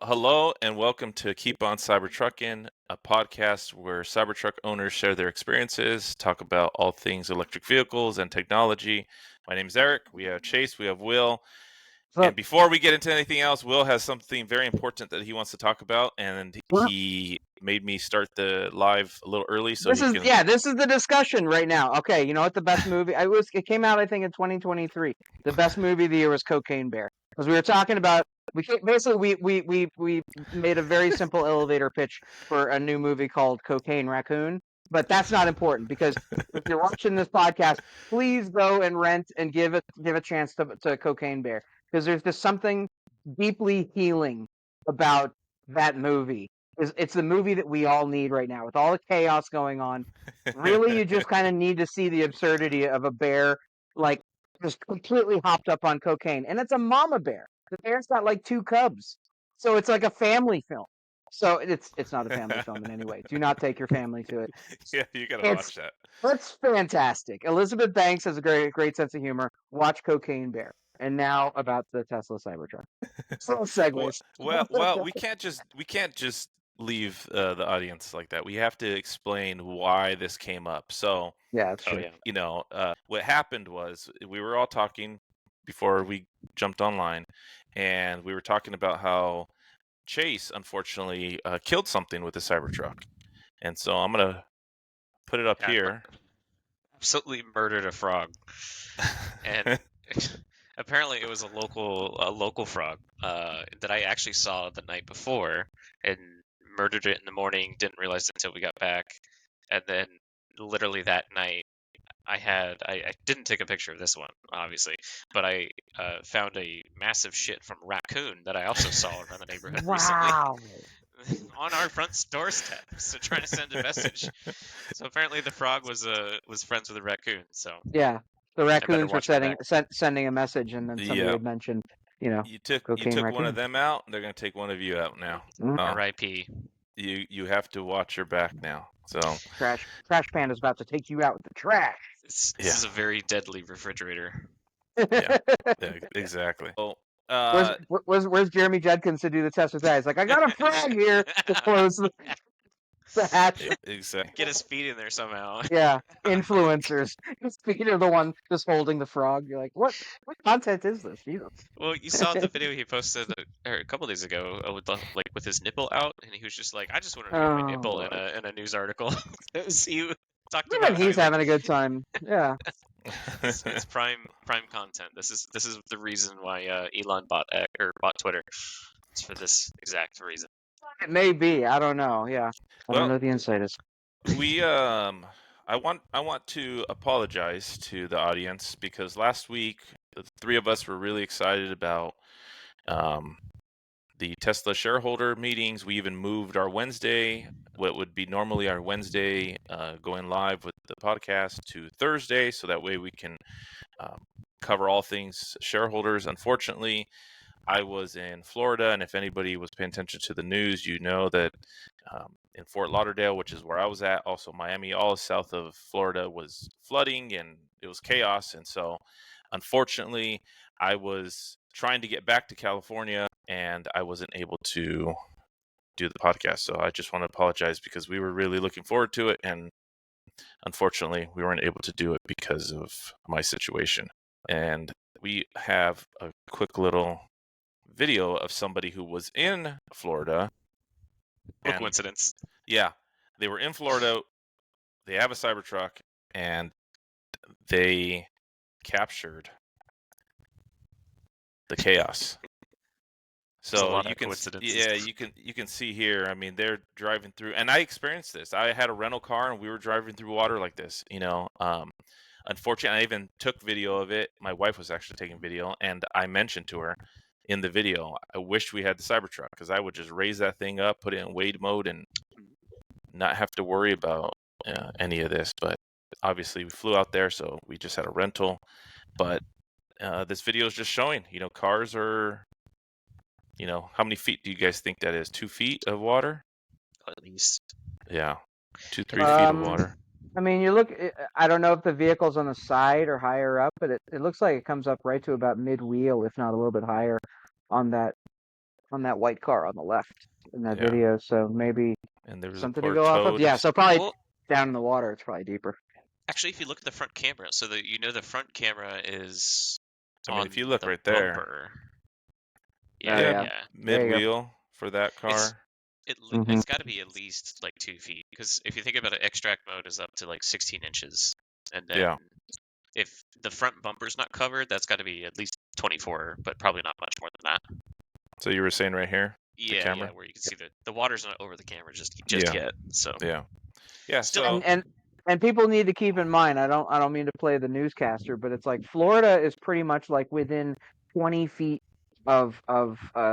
Hello and welcome to Keep on Cybertruckin', a podcast where Cybertruck owners share their experiences, talk about all things electric vehicles and technology. My name is Eric. We have Chase. We have Will. And before we get into anything else, Will has something very important that he wants to talk about, and he made me start the live a little early so This is the discussion right now. Okay, you know what the best movie? It came out I think in 2023. The best movie of the year was Cocaine Bear, because we were talking about we made a very simple elevator pitch for a new movie called Cocaine Raccoon. But that's not important, because if you're watching this podcast, please go and rent and give a chance to Cocaine Bear, because there's just something deeply healing about that movie. It's the movie that we all need right now with all the chaos going on. Really, you just kind of need to see the absurdity of a bear like just completely hopped up on cocaine, and it's a mama bear. The bear's got like 2 cubs, so it's like a family film. So it's not a family film in any way. Do not take your family to it. Yeah, you gotta watch that. It's fantastic. Elizabeth Banks has a great sense of humor. Watch Cocaine Bear. And now about the Tesla Cybertruck. So segues. Well, we can't just leave the audience like that. We have to explain why this came up. So Yeah, that's true. what happened was we were all talking before we jumped online, and we were talking about how Chase unfortunately killed something with the Cybertruck, and so I'm gonna put it up here. Absolutely murdered a frog, and apparently it was a local frog that I actually saw the night before, and murdered it in the morning. Didn't realize it until we got back, and then literally that night I didn't take a picture of this one, obviously, but I found a massive shit from raccoon that I also saw around the neighborhood recently. On our front doorstep, so trying to send a message. So apparently the frog was friends with a raccoon. So yeah, the raccoons were sending a message, and then somebody had mentioned, you took one of them out. They're gonna take one of you out now. R.I.P. You have to watch your back now. So trash Panda's about to take you out with the trash. This is a very deadly refrigerator. Yeah, exactly. So, where's Jeremy Judkins to do the test with that? He's like, I got a frog here to close the hatch. Exactly. Get his feet in there somehow. Yeah, influencers. His feet are the one just holding the frog. You're like, what content is this? Jesus. Well, you saw the video he posted a couple days ago with his nipple out, and he was just like, I just wanted to get my nipple in a news article. He talked about he's having a good time. Yeah. It's prime content. This is the reason why Elon bought Twitter. It's for this exact reason. It may be. I don't know. Yeah, I don't know the insiders. We I want to apologize to the audience, because last week the 3 of us were really excited about the Tesla shareholder meetings. We even moved our Wednesday, what would be normally our Wednesday, going live with the podcast, to Thursday, so that way we can cover all things shareholders. Unfortunately, I was in Florida, and if anybody was paying attention to the news, you know that in Fort Lauderdale, which is where I was at, also Miami, all south of Florida, was flooding and it was chaos. And so, unfortunately, I was trying to get back to California and I wasn't able to do the podcast. So I just want to apologize, because we were really looking forward to it, and unfortunately we weren't able to do it because of my situation. And we have a quick little video of somebody who was in Florida. What coincidence. Yeah, they were in Florida, they have a Cybertruck, and they captured the chaos. So you can see here, I mean, they're driving through, and I experienced this. I had a rental car and we were driving through water like this, unfortunately I even took video of it. My wife was actually taking video, and I mentioned to her in the video, I wish we had the Cybertruck, because I would just raise that thing up, put it in wade mode, and not have to worry about any of this. But obviously we flew out there, so we just had a rental. But this video is just showing, cars are, how many feet do you guys think that is? 2 feet of water? At least. Yeah, 2-3 feet of water. I mean, you look, I don't know if the vehicle's on the side or higher up, but it looks like it comes up right to about mid-wheel, if not a little bit higher on that on that white car on the left in that Yeah. video. So maybe And there was a something to poor go off of. toad. Yeah, so probably Well, down in the water, it's probably deeper. actually, if you look at the front camera, so that the front camera is I mean, on if you look the right there, bumper. Oh, Yeah, yeah. yeah. There you go. mid-wheel for that car. Mhm. It's got to be at least like 2 feet, because if you think about it, extract mode is up to like 16 inches, and then Yeah. if the front bumper's not covered, that's got to be at least 24, but probably not much more than that. So you were saying right here, the Yeah, camera? yeah, where you can see the water's not over the camera just Yeah. yet. So Yeah. Yeah. Still- So And people need to keep in mind, I don't mean to play the newscaster, but it's like Florida is pretty much like within 20 feet of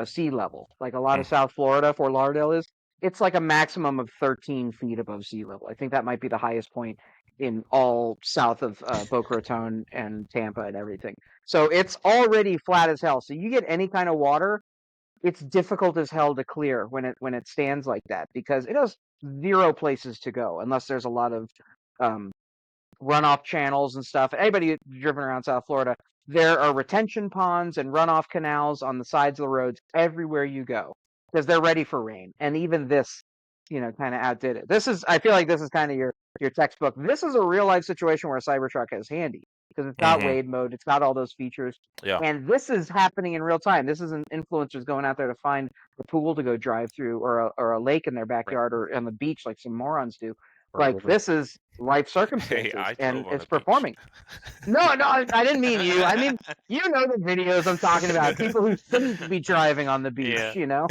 sea level. Like a lot of South Florida, Fort Lauderdale is. It's like a maximum of 13 feet above sea level. I think that might be the highest point in all south of Boca Raton and Tampa and everything. So it's already flat as hell. So you get any kind of water, it's difficult as hell to clear when it stands like that, because it has zero places to go unless there's a lot of um, runoff channels and stuff. Anybody driven around South Florida, there are retention ponds and runoff canals on the sides of the roads everywhere you go, because they're ready for rain. And even this, kind of outdid it. I feel like this is kind of your textbook. This is a real life situation where a Cybertruck is handy, because it's got wade mode, it's got all those features. yeah. And this is happening in real time. This isn't influencers going out there to find a pool to go drive through, or a lake in their backyard, or on the beach like some morons do. Like, this is life circumstances, Hey, I and drove on it's a beach. performing. No, I didn't mean you. I mean, the videos I'm talking about. People who shouldn't be driving on the beach, Yeah.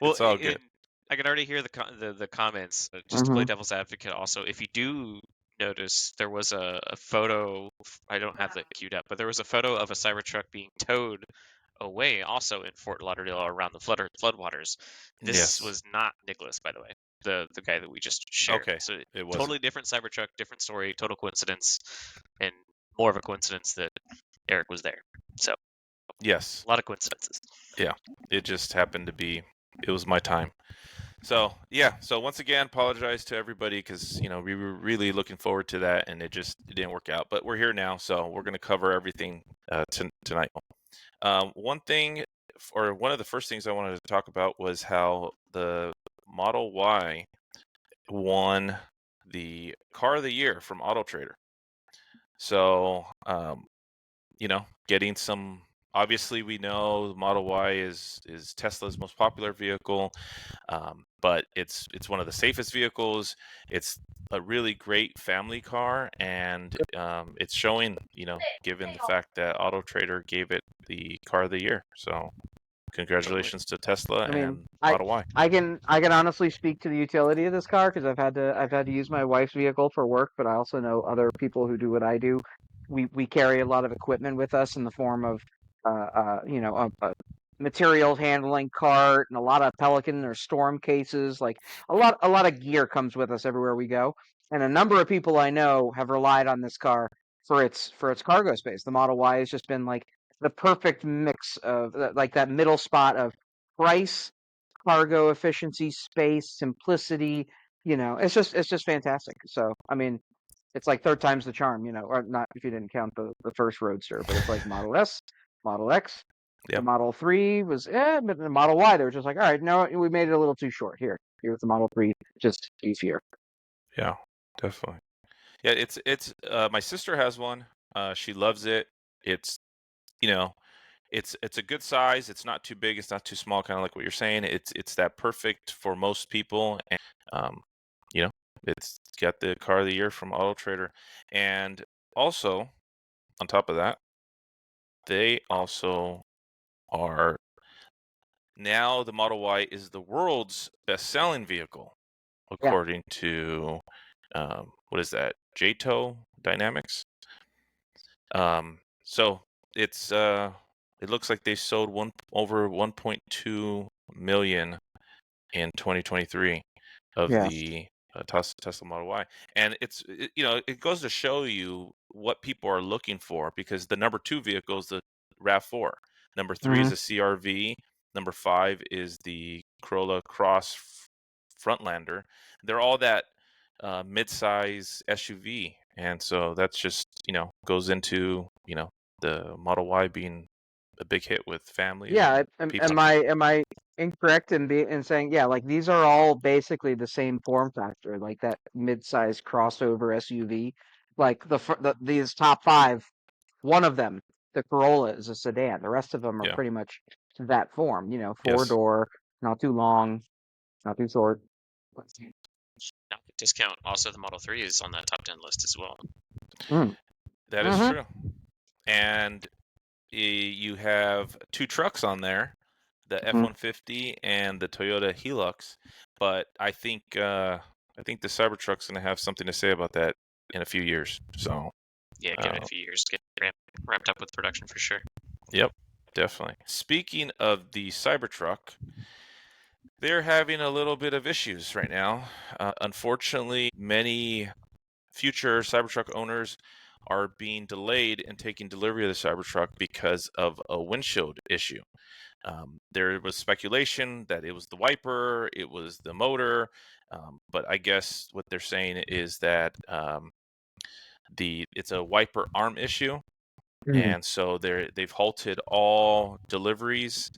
Well, It's all good. I can already hear the comments. Just to play devil's advocate, also, if you do notice, there was a photo. I don't have that queued up, but there was a photo of a Cybertruck being towed away, also in Fort Lauderdale, around the floodwaters. This Yes. was not Nicholas, by the way, the guy that we just shared. Okay, So it wasn't. totally different Cybertruck, different story, total coincidence, and more of a coincidence that Eric was there. So Yes. a lot of coincidences. It just happened to be. It was my time. So yeah. So once again, apologize to everybody, because we were really looking forward to that, and it didn't work out. But we're here now, so we're going to cover everything tonight. One thing, or one of the first things I wanted to talk about, was how the Model Y won the Car of the Year from AutoTrader. So getting some. Obviously, we know the Model Y is Tesla's most popular vehicle, but it's one of the safest vehicles. It's a really great family car, and it's showing, given the fact that AutoTrader gave it the Car of the Year. So congratulations to Tesla and Model Y. I can honestly speak to the utility of this car, because I've had to use my wife's vehicle for work, but I also know other people who do what I do. We carry a lot of equipment with us in the form of a materials handling cart, and a lot of Pelican or Storm cases. Like, a lot of gear comes with us everywhere we go, and a number of people I know have relied on this car for its cargo space. The Model Y has just been like the perfect mix of like that middle spot of price, cargo efficiency, space, simplicity. It's just fantastic. So, I mean, it's like third time's the charm, or not if you didn't count the first Roadster, but it's like Model S, Model X. The Yep. Model 3 was, but the Model Y, they were just like, all right, no, we made it a little too short. Here's the Model 3, just easier. Yeah, definitely. Yeah, it's my sister has one. She loves it. It's it's a good size. It's not too big. It's not too small. Kind of like what you're saying. It's that perfect for most people, and you know, it's got the Car of the Year from AutoTrader, and also on top of that, they also are now the Model Y is the world's best-selling vehicle, according to what is that? JTO Dynamics. So it's it looks like they sold over 1.2 million in 2023 of the Tesla Model Y, and it goes to show you what people are looking for, because the number 2 vehicle is the RAV4, number 3 is a CRV, number 5 is the Corolla Cross Frontlander. They're all that mid-size SUV, and so that's just goes into the Model Y being a big hit with families Yeah, and am, people. am I incorrect in saying, yeah, like these are all basically the same form factor, like that mid-size crossover SUV, like these top five, one of them, the Corolla, is a sedan. The rest of them are Yeah. pretty much that form, four Yes. door, not too long, not too short. Not to discount, also the Model 3 is on that top 10 list as well. Mm. That is true. And you have two trucks on there, the F-150 and the Toyota Hilux. But I think the Cybertruck's going to have something to say about that in a few years. So Yeah, give it a few years, get ramped up with production for sure. Yep, definitely. Speaking of the Cybertruck, they're having a little bit of issues right now. Unfortunately, many future Cybertruck owners are being delayed in taking delivery of the Cybertruck because of a windshield issue. There was speculation that it was the wiper, it was the motor, but I guess what they're saying is that it's a wiper arm issue, and so they've halted all deliveries.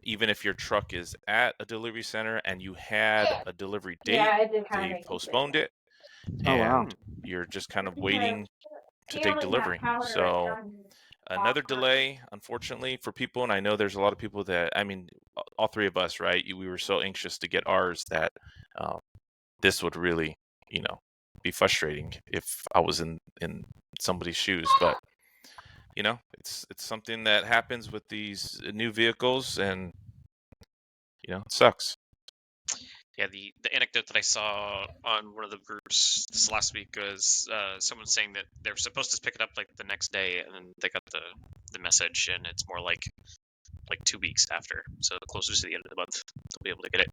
Even if your truck is at a delivery center and you had a delivery date, they've postponed it, Oh wow. and you're just kind of waiting to take delivery. So another delay, unfortunately, for people. And I know there's a lot of people that, I mean, all three of us, right? We were so anxious to get ours that this would really, be frustrating if I was in somebody's shoes. But it's something that happens with these new vehicles, and it sucks. Yeah, the anecdote that I saw on one of the groups this last week was someone saying that they were supposed to pick it up like the next day, and then they got the message, and it's more like 2 weeks after. So closer to the end of the month, they'll be able to get it.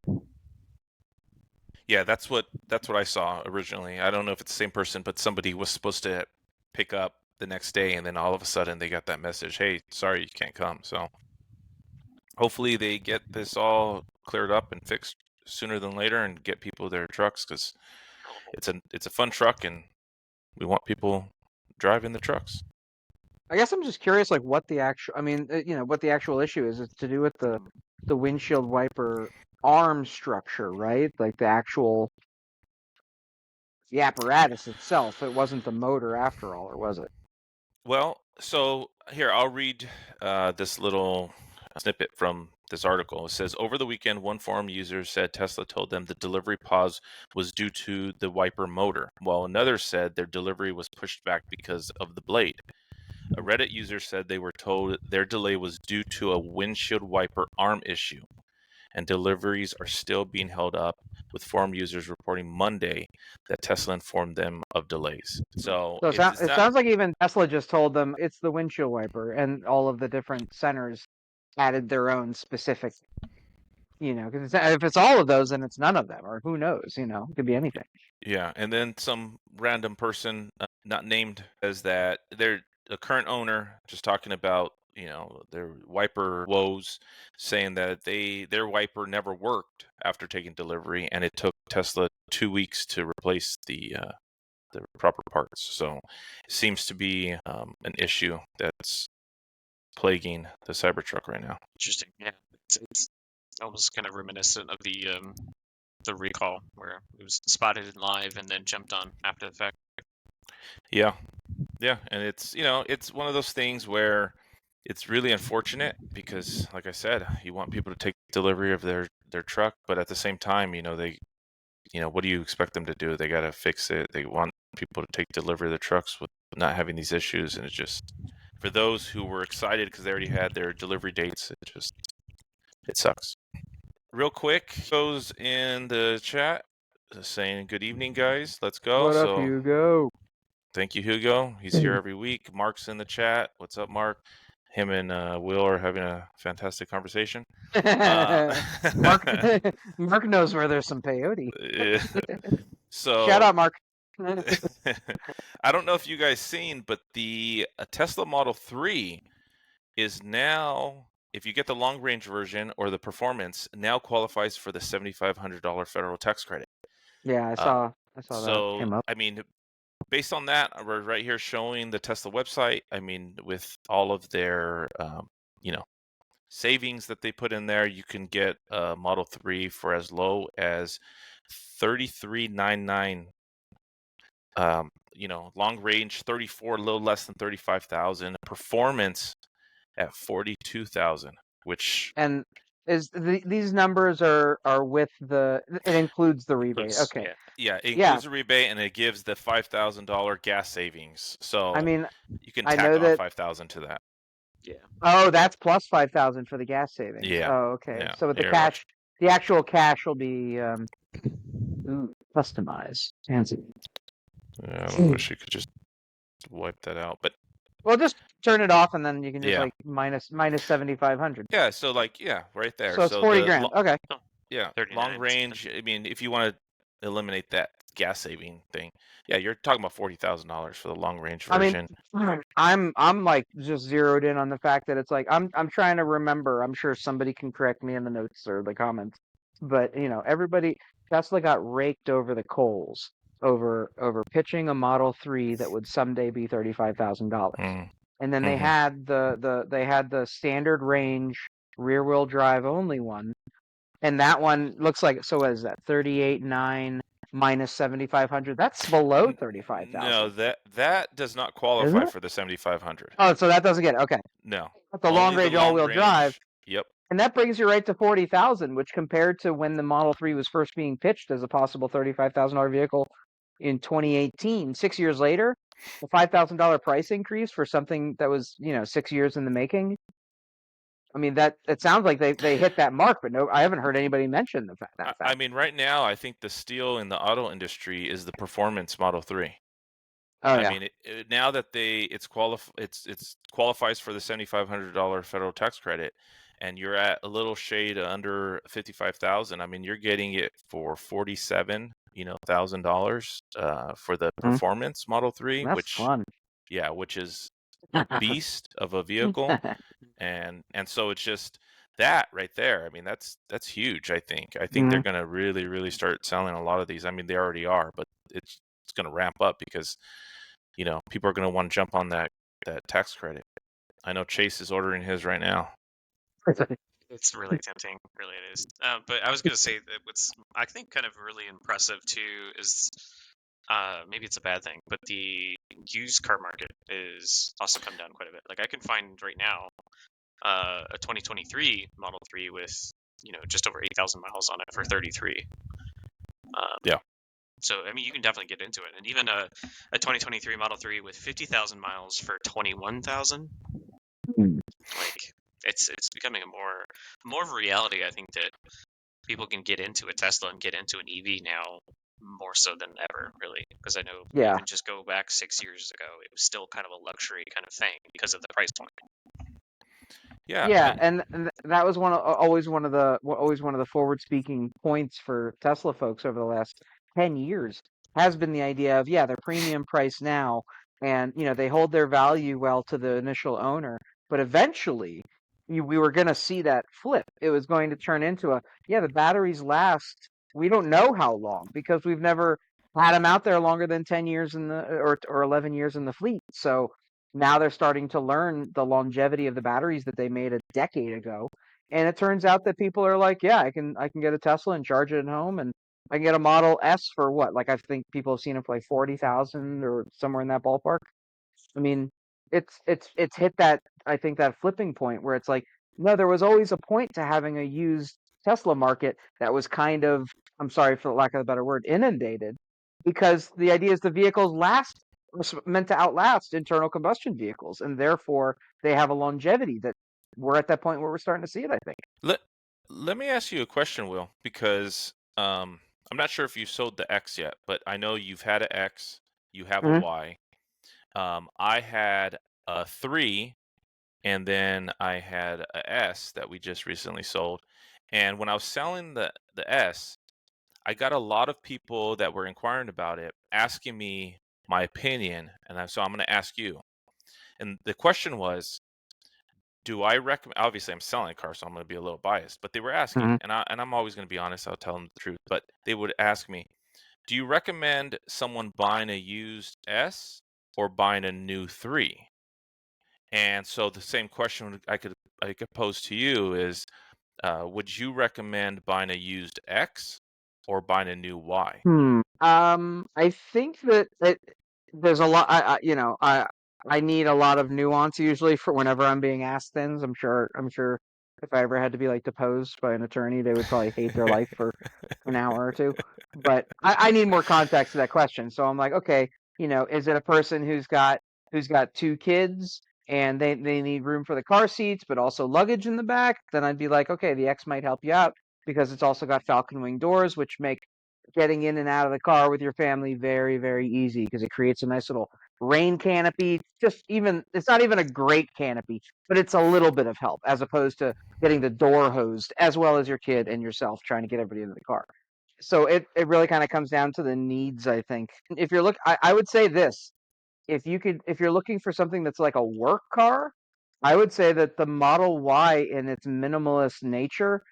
Yeah, that's what I saw originally. I don't know if it's the same person, but somebody was supposed to pick up the next day, and then all of a sudden they got that message, "Hey, sorry, you can't come." So hopefully they get this all cleared up and fixed sooner than later, and get people their trucks, because it's a fun truck, and we want people driving the trucks. I guess I'm just curious, like what the actual, what the actual issue is. It's to do with the windshield wiper arm structure, right? Like the apparatus itself. It wasn't the motor after all, or was it? Well, so here, I'll read this little snippet from this article. It says, over the weekend, one forum user said Tesla told them the delivery pause was due to the wiper motor, while another said their delivery was pushed back because of the blade. A Reddit user said they were told their delay was due to a windshield wiper arm issue, and deliveries are still being held up, with forum users reporting Monday that Tesla informed them of delays. So So it's it not. sounds like even Tesla just told them it's the windshield wiper, and all of the different centers added their own specific, because if it's all of those, then it's none of them, or who knows, it could be anything. Yeah, and then some random person, not named, says that they're a current owner, just talking about their wiper woes, saying that their wiper never worked after taking delivery, and it took Tesla 2 weeks to replace the proper parts. So it seems to be an issue that's plaguing the Cybertruck right now. Interesting. Yeah, it's almost kind of reminiscent of the recall, where it was spotted in live and then jumped on after the fact. Yeah, and it's one of those things where it's really unfortunate, because, like I said, you want people to take delivery of their truck, but at the same time, they, what do you expect them to do? They got to fix it. They want people to take delivery of their trucks with not having these issues, and it's just, for those who were excited because they already had their delivery dates, it sucks. Real quick, goes in the chat saying good evening, guys. Let's go. What up, So Hugo? thank you, Hugo. He's here every week. Mark's in the chat. What's up, Mark? Him and Will are having a fantastic conversation. Mark Mark knows where there's some peyote. So Shout out, Mark. I don't know if you guys seen, but the Tesla Model 3 is now, if you get the long range version or the performance, now qualifies for the $7,500 federal tax credit. Yeah, I saw that So came up. I mean, based on that, we're right here showing the Tesla website. I mean, with all of their savings that they put in there. You can get a Model 3 for as low as $33,999. Long range 34, a little less than 35,000. Performance at 42,000, which And these numbers are with it includes the rebate. Okay. Yeah. it Yeah. includes a rebate and it gives the $5,000 gas savings. So I mean, you can I tack know on that. 5,000 to that. Yeah. Oh, that's plus 5,000 for the gas savings. Yeah. Oh, okay. Yeah. So with the You're cash, the actual cash will be customized. Fancy. Yeah, I wish you could just wipe that out, but Well, just turn it off and then you can just yeah. like minus 7,500. Yeah, so right there. So it's 40 grand. Okay. Yeah, 39 long something. range. I mean, if you want to eliminate that gas saving thing, yeah, you're talking about $40,000 for the long range I mean, version. I'm like just zeroed in on the fact that it's like I'm trying to remember. I'm sure somebody can correct me in the notes or the comments, but everybody Tesla got raked over the coals over pitching a Model 3 that would someday be $35,000. Mm. And then they Mhm. had the standard range rear wheel drive only one, and that one looks like, so what is that, 38.9 minus 7,500? That's below 35,000, No, that does not isn't qualify it? for the 7,500. Oh, so that doesn't get it. Okay. No, But the long only the range all long wheel drive, range. Yep. and that brings you right to 40,000, which compared to when the Model 3 was first being pitched as a possible $35,000 vehicle in 2018, 6 years later, a $5,000 price increase for something that was 6 years in the making. I mean, that it sounds like they hit that mark, but no, I haven't heard anybody mention that fact. I mean, right now, I think the steal in the auto industry is the performance Model 3. Oh I yeah. mean, now that it's qualifies for the $7,500 federal tax credit, and you're at a little shade under 55,000. I mean, you're getting it for $47,000 for the performance Model 3, That's which fun. which is a beast of a vehicle, and so it's just that right there. I mean, that's huge. I think they're going to really start selling a lot of these. I mean, they already are, but it's going to ramp up because people are going to want to jump on that tax credit. I know Chase is ordering his right now. It's really tempting, really it is. But I was going to say that what's I think kind of really impressive too is maybe it's a bad thing, but the used car market is also come down quite a bit. Like I can find right now a 2023 Model 3 with just over 8,000 miles on it for 33. Yeah. So I mean, you can definitely get into it, and even a 2023 Model 3 with 50,000 miles for 21,000. Like it's becoming more of a reality. I think that people can get into a Tesla and get into an EV now more so than ever, really, because I know Yeah. even just go back 6 years ago, it was still kind of a luxury kind of thing because of the price point. Yeah. Yeah, and that was always one of the forward speaking points for Tesla folks over the last 10 years has been the idea of, yeah, they're premium price now, and they hold their value well to the initial owner, but eventually we were going to see that flip. It was going to turn into the batteries last, we don't know how long because we've never had them out there longer than 10 years in the or 11 years in the fleet. So now they're starting to learn the longevity of the batteries that they made a decade ago, and it turns out that people are like, yeah, I can get a Tesla and charge it at home, and I can get a Model S for what? Like, I think people have seen it for like 40,000 or somewhere in that ballpark. I mean, it's hit that, I think, that flipping point where it's like, no, there was always a point to having a used Tesla market that was kind of, I'm sorry for the lack of a better word, inundated, because the idea is the vehicles was meant to outlast internal combustion vehicles, and therefore they have a longevity that we're at that point where we're starting to see it, I think. Let me ask you a question, Will, because I'm not sure if you sold the X yet, but I know you've had an X, you have a Y. I had a 3, and then I had a S that we just recently sold. And when I was selling the S, I got a lot of people that were inquiring about it, asking me my opinion, and so I'm going to ask you. And the question was, do I recommend? Obviously, I'm selling a car, so I'm going to be a little biased. But they were asking, and I'm always going to be honest. I'll tell them the truth. But they would ask me, do you recommend someone buying a used S or buying a new 3? And so the same question I I could pose to you is, would you recommend buying a used X or buying a new Y? I think that there's a lot. I need a lot of nuance usually for whenever I'm being asked things. I'm sure if I ever had to be like deposed by an attorney, they would probably hate their life for an hour or two. But I need more context to that question. So I'm like, okay, is it a person who's got two kids and they need room for the car seats, but also luggage in the back? Then I'd be like, okay, the X might help you out because it's also got falcon wing doors, which make getting in and out of the car with your family very, very easy because it creates a nice little rain canopy. It's not even a great canopy, but it's a little bit of help as opposed to getting the door hosed as well as your kid and yourself trying to get everybody into the car. So it really kind of comes down to the needs, I think. If you're I would say this. If you're looking for something that's like a work car, I would say that the Model Y in its minimalist nature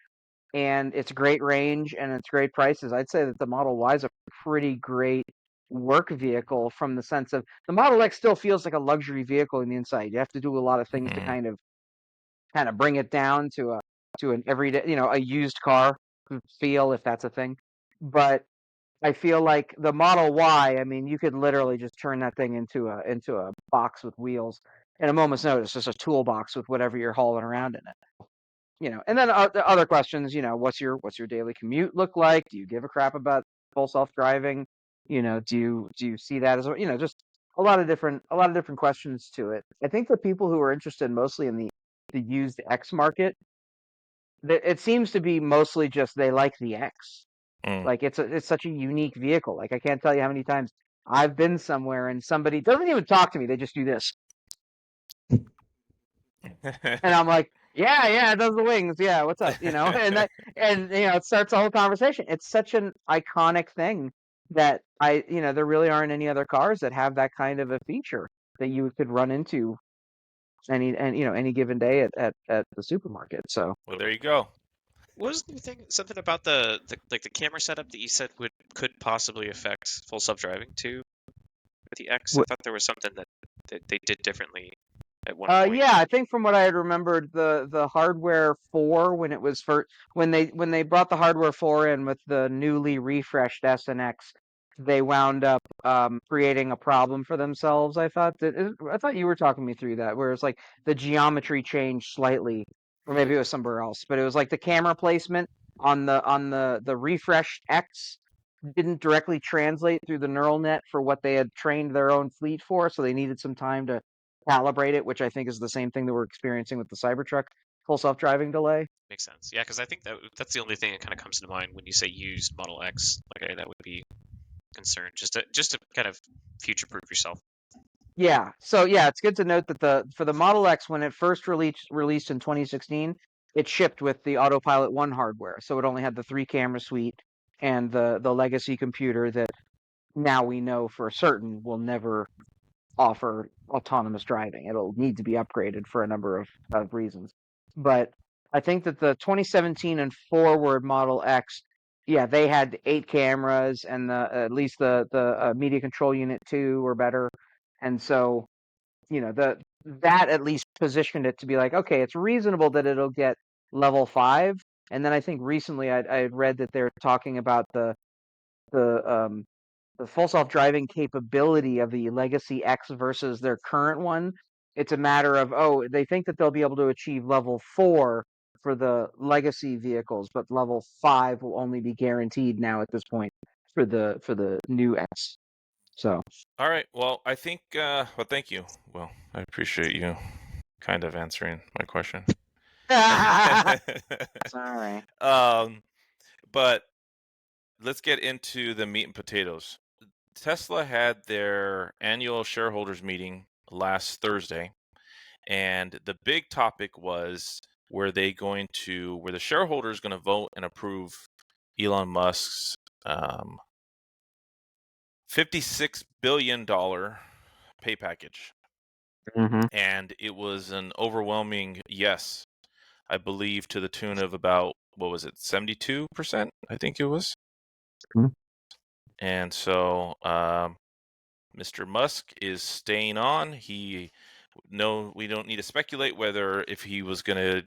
and its great range and its great prices, I'd say that the Model Y is a pretty great work vehicle from the sense of the Model X still feels like a luxury vehicle in the inside. You have to do a lot of things to Mhm. kind of bring it down to an everyday, a used car feel if that's a thing. But I feel like the Model Y, I mean, you could literally just turn that thing into a box with wheels in a moment's notice, just a toolbox with whatever you're hauling around in it. And then the other questions, what's your daily commute look like? Do you give a crap about full self-driving? Do you see that as just a lot of different questions to it. I think the people who are interested mostly in the used X market, it seems to be mostly just they like the X. Mm. Like it's such a unique vehicle. Like I can't tell you how many times I've been somewhere and somebody doesn't even talk to me. They just do this. And I'm like, yeah, yeah, it does the wings. Yeah, what's up? And it starts the whole conversation. It's such an iconic thing that there really aren't any other cars that have that kind of a feature that you could run into any given day at the supermarket. So Well, there you go. What was the thing? Something about the camera setup that you said could possibly affect full self-driving too with the X. I Wh- thought there was something that they did differently at one point. yeah, I think from what I had remembered, the hardware 4 when it was when they brought the hardware 4 in with the newly refreshed S and X, they wound up creating a problem for themselves. I thought you were talking me through that, where it's like the geometry changed slightly, or maybe it was somewhere else, but it was like the camera placement on the refreshed X didn't directly translate through the neural net for what they had trained their own fleet for, so they needed some time to calibrate it, which I think is the same thing that we're experiencing with the Cybertruck full self-driving delay. Makes sense. Yeah, because I think that's the only thing that kind of comes to mind when you say used Model X. Okay, that would be concern just to kind of future-proof yourself. Yeah. So yeah, it's good to note that for the Model X when it first released in 2016, it shipped with the Autopilot 1 hardware. So it only had the 3 camera suite and the legacy computer that now we know for certain will never offer autonomous driving. It'll need to be upgraded for a number of reasons. But I think that the 2017 and forward Model X, yeah, they had 8 cameras and at least the media control unit 2 were better. And so, that at least positioned it to be like, okay, it's reasonable that it'll get level 5. And then I think recently I had read that they're talking about the the full self-driving capability of the Legacy X versus their current one. It's a matter of, they think that they'll be able to achieve level 4 for the legacy vehicles, but level 5 will only be guaranteed now at this point for the new X. So All right. Well, I think. Well, thank you. Well, I appreciate you kind of answering my question. sorry. But let's get into the meat and potatoes. Tesla had their annual shareholders meeting last Thursday, and the big topic was were the shareholders going to vote and approve Elon Musk's $56 billion pay package. Mm-hmm. And it was an overwhelming yes, I believe, to the tune of about, what was it, 72%, I think it was. Mhm. And so Mr. Musk is staying on. He No, we don't need to speculate whether if they was gonna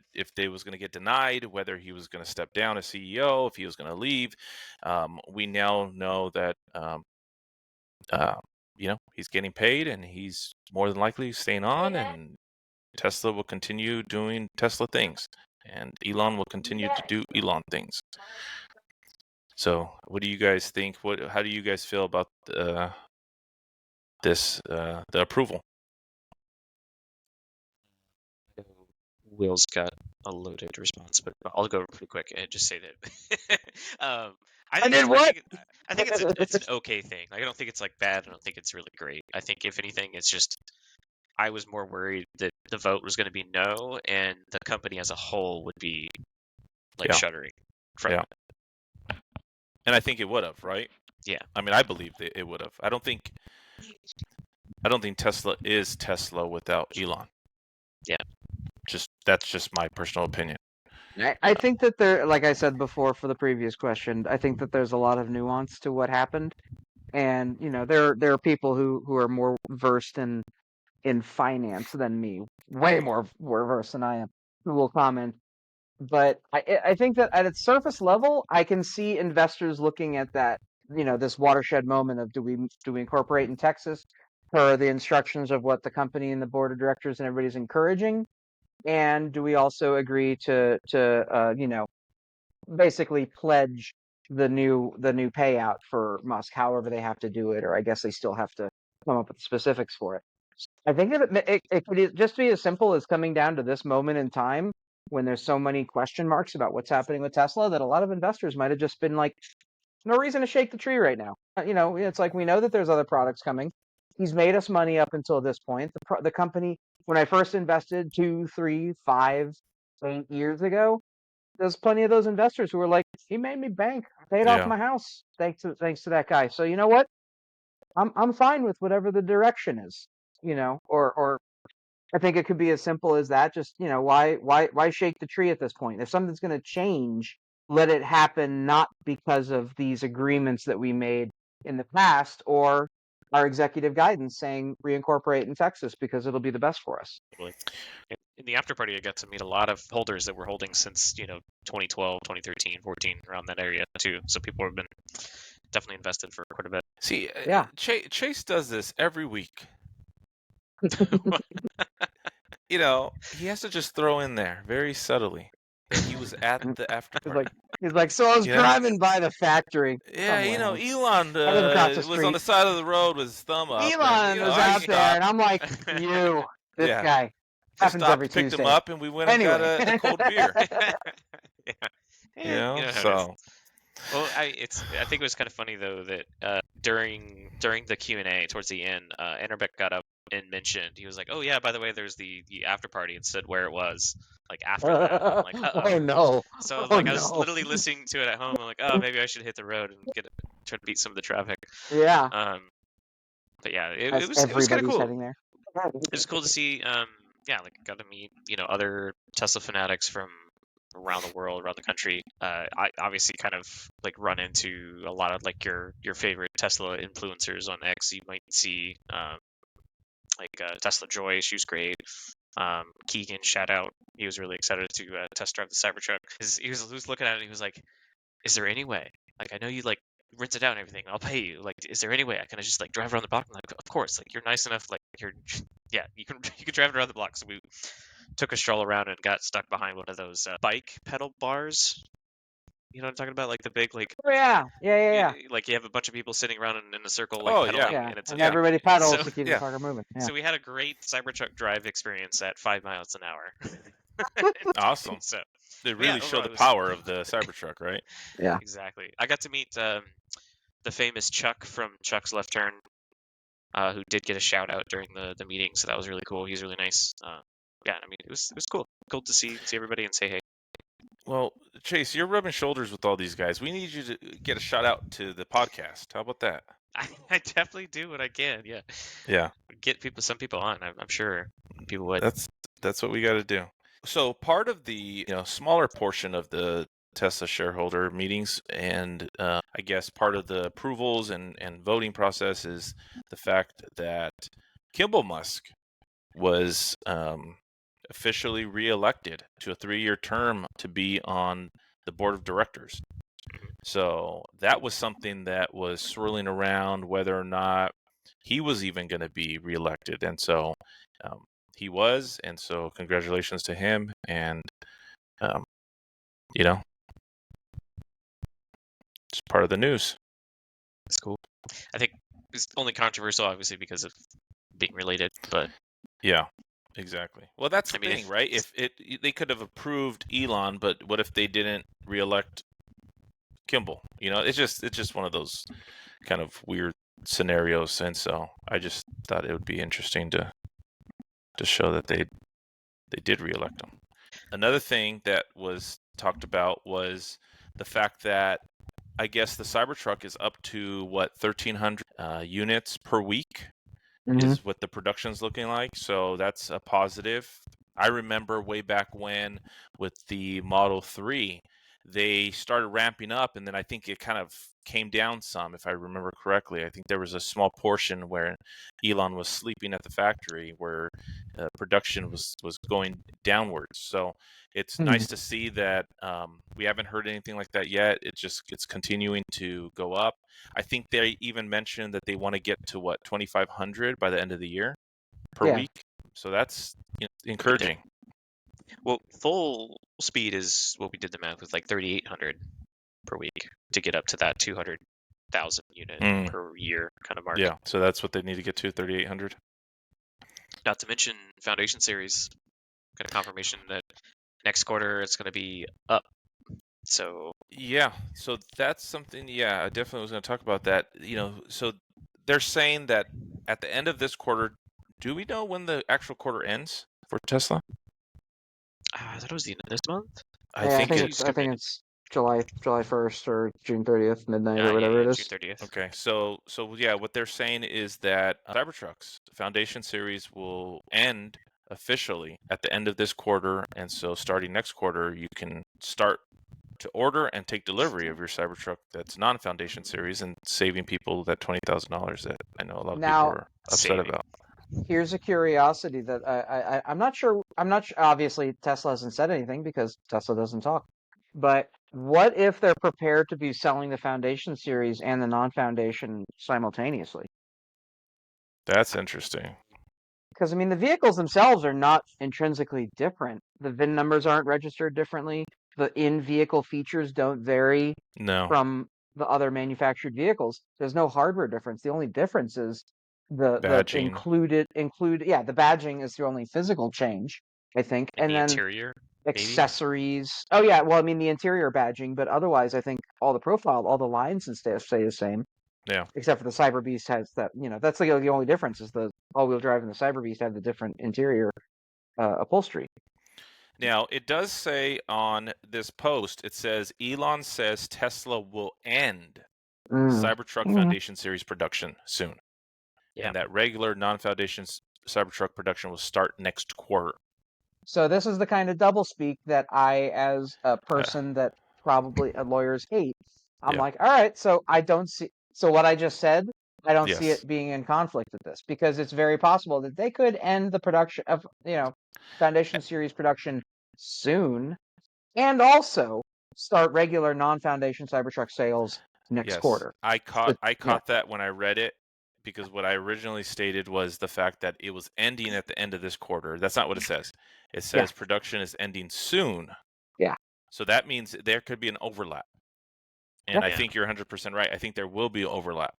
get denied, whether he was gonna step down as CEO, if he was gonna leave. We now know that he's getting paid, and he's more than likely staying on, and Tesla will continue doing Tesla things, and Elon will continue to do Elon things. So, what do you guys think? How do you guys feel about the approval? Will's got a loaded response, but I'll go pretty quick and just say that I think it's an okay thing. Like, I don't think it's like bad. I don't think it's really great. I think if anything, it's just I was more worried that the vote was going to be no, and the company as a whole would be like shuddering from it. And I think it would have, right? Yeah. I mean, I believe that it would have. I don't think Tesla is Tesla without Elon. Yeah. That's just my personal opinion. I think that there, like I said before for the previous question, I think that there's a lot of nuance to what happened, and there are people who are more versed in finance than me, way more versed than I am, who will comment. But I think that at its surface level, I can see investors looking at that, this watershed moment of do we incorporate in Texas per the instructions of what the company and the board of directors and everybody's encouraging, and do we also agree to basically pledge the new payout for Musk, however they have to do it, or I guess they still have to come up with specifics for it. I think that it could just be as simple as coming down to this moment in time when there's so many question marks about what's happening with Tesla that a lot of investors might have just been like, no reason to shake the tree right now. It's like we know that there's other products coming. He's made us money up until this point. The company, when I first invested 2, 3, 5, 8 years ago, there's plenty of those investors who were like, he made me bank. I paid off my house thanks to that guy. So you know what? I'm fine with whatever the direction is. Or I think it could be as simple as that. Just why shake the tree at this point? If something's going to change, let it happen, not because of these agreements that we made in the past or our executive guidance saying reincorporate in Texas because it'll be the best for us. In the after party, I got to meet a lot of holders that were holding since 2012, 2013, 14, around that area too. So people have been definitely invested for quite a bit. See, yeah, Chase does this every week. He has to just throw in there very subtly that he was at the after party. He's like, so I was driving by the factory. Yeah, Elon was on the side of the road with his thumb up. Elon was out there, and I'm like, this guy. Happens every Tuesday. Picked him up, and we went and got a cold beer. So. Well, I think it was kind of funny though that during the Q&A towards the end, Enterbeck got up and mentioned, he was like, "Oh yeah, by the way, there's the after party," and said where it was. Like after that, I'm like, oh no. So I was literally listening to it at home. I'm like, oh, maybe I should hit the road and try to beat some of the traffic. Yeah. But yeah, it was kind of cool. Heading there. It was cool to see. Got to meet other Tesla fanatics from around the world, around the country. I obviously kind of like run into a lot of like your favorite Tesla influencers on X. You might see Tesla Joy. She was great. Keegan, shout out. He was really excited to test drive the Cybertruck. He was looking at it and he was like, is there any way? Like, I know you like rinse it out and everything. I'll pay you. Like, is there any way I can just like drive around the block? I'm like, of course. Like, you're nice enough. Like, you can drive it around the block. So we took a stroll around and got stuck behind one of those bike pedal bars. You know what I'm talking about? Like the big, like... Oh, yeah. Like you have a bunch of people sitting around in a circle, like pedaling. Yeah. And everybody pedals to keep the car moving. Yeah. So we had a great Cybertruck drive experience at 5 miles an hour. Awesome. So they really show the power of the Cybertruck, right? Yeah. Exactly. I got to meet the famous Chuck from Chuck's Left Turn, who did get a shout out during the meeting, so that was really cool. He's really nice. It was cool. Cool to see everybody and say hey. Well, Chase, you're rubbing shoulders with all these guys. We need you to get a shout out to the podcast. How about that? I definitely do what I can. Yeah. Yeah. Get some people on. I'm sure people would. That's what we got to do. So part of the smaller portion of the Tesla shareholder meetings and I guess part of the approvals and voting process is the fact that Kimball Musk was officially reelected to a 3-year term to be on the board of directors. So that was something that was swirling around whether or not he was even going to be reelected. And so he was. And so congratulations to him. And, it's part of the news. That's cool. I think it's only controversial, obviously, because of being related, but yeah, exactly. Well, that's the thing, right? If they could have approved Elon, but what if they didn't reelect Kimball? It's just one of those kind of weird scenarios, and so I just thought it would be interesting to show that they did reelect him. Another thing that was talked about was the fact that I guess the Cybertruck is up to 1,300 units per week is what the production's looking like. So that's a positive. I remember way back when with the Model 3, they started ramping up, and then I think it kind of came down some, if I remember correctly. I think there was a small portion where Elon was sleeping at the factory where production was going downwards. So it's nice to see that we haven't heard anything like that yet. It's continuing to go up. I think they even mentioned that they want to get to 2,500 by the end of the year per week. So that's encouraging. Well, full speed is what we did the math with, like 3,800 per week to get up to that 200,000 unit per year kind of mark. Yeah, so that's what they need to get to, 3,800. Not to mention Foundation Series, got a confirmation that next quarter it's going to be up. So yeah, so that's something. Yeah, I definitely was going to talk about that. So they're saying that at the end of this quarter, do we know when the actual quarter ends for Tesla? I thought it was the end of this month. I think it's July 1st or June 30th, midnight or whatever it is. June 30th. Okay, so yeah, what they're saying is that Cybertruck's Foundation Series will end officially at the end of this quarter, and so starting next quarter, you can start to order and take delivery of your Cybertruck that's non-Foundation Series, and saving people that $20,000 that I know a lot of people are upset about. Here's a curiosity that I'm not sure. Obviously, Tesla hasn't said anything because Tesla doesn't talk. But what if they're prepared to be selling the Foundation Series and the non-Foundation simultaneously? That's interesting. Because I mean, the vehicles themselves are not intrinsically different. The VIN numbers aren't registered differently. The in-vehicle features don't vary from the other manufactured vehicles. There's no hardware difference. The only difference is the included. Yeah, the badging is the only physical change, I think, and the then interior, accessories. Maybe? Oh yeah, well I mean the interior badging, but otherwise I think all the lines and stuff stay the same. Yeah. Except for the Cyber Beast has that. That's the only difference is the all-wheel drive and the Cyber Beast have the different interior upholstery. Now, it does say on this post, it says Elon says Tesla will end Cybertruck Foundation Series production soon. Yeah. And that regular non-Foundation Cybertruck production will start next quarter. So this is the kind of doublespeak that I, as a person that probably lawyers hate, I'm like, all right, so I don't see. So what I just said, I don't see it being in conflict with this, because it's very possible that they could end the production of, Foundation Series production soon, and also start regular non-Foundation Cybertruck sales next quarter. I caught that when I read it, because what I originally stated was the fact that it was ending at the end of this quarter. That's not what it says. It says production is ending soon. Yeah. So that means there could be an overlap. And I think you're 100% right. I think there will be overlap.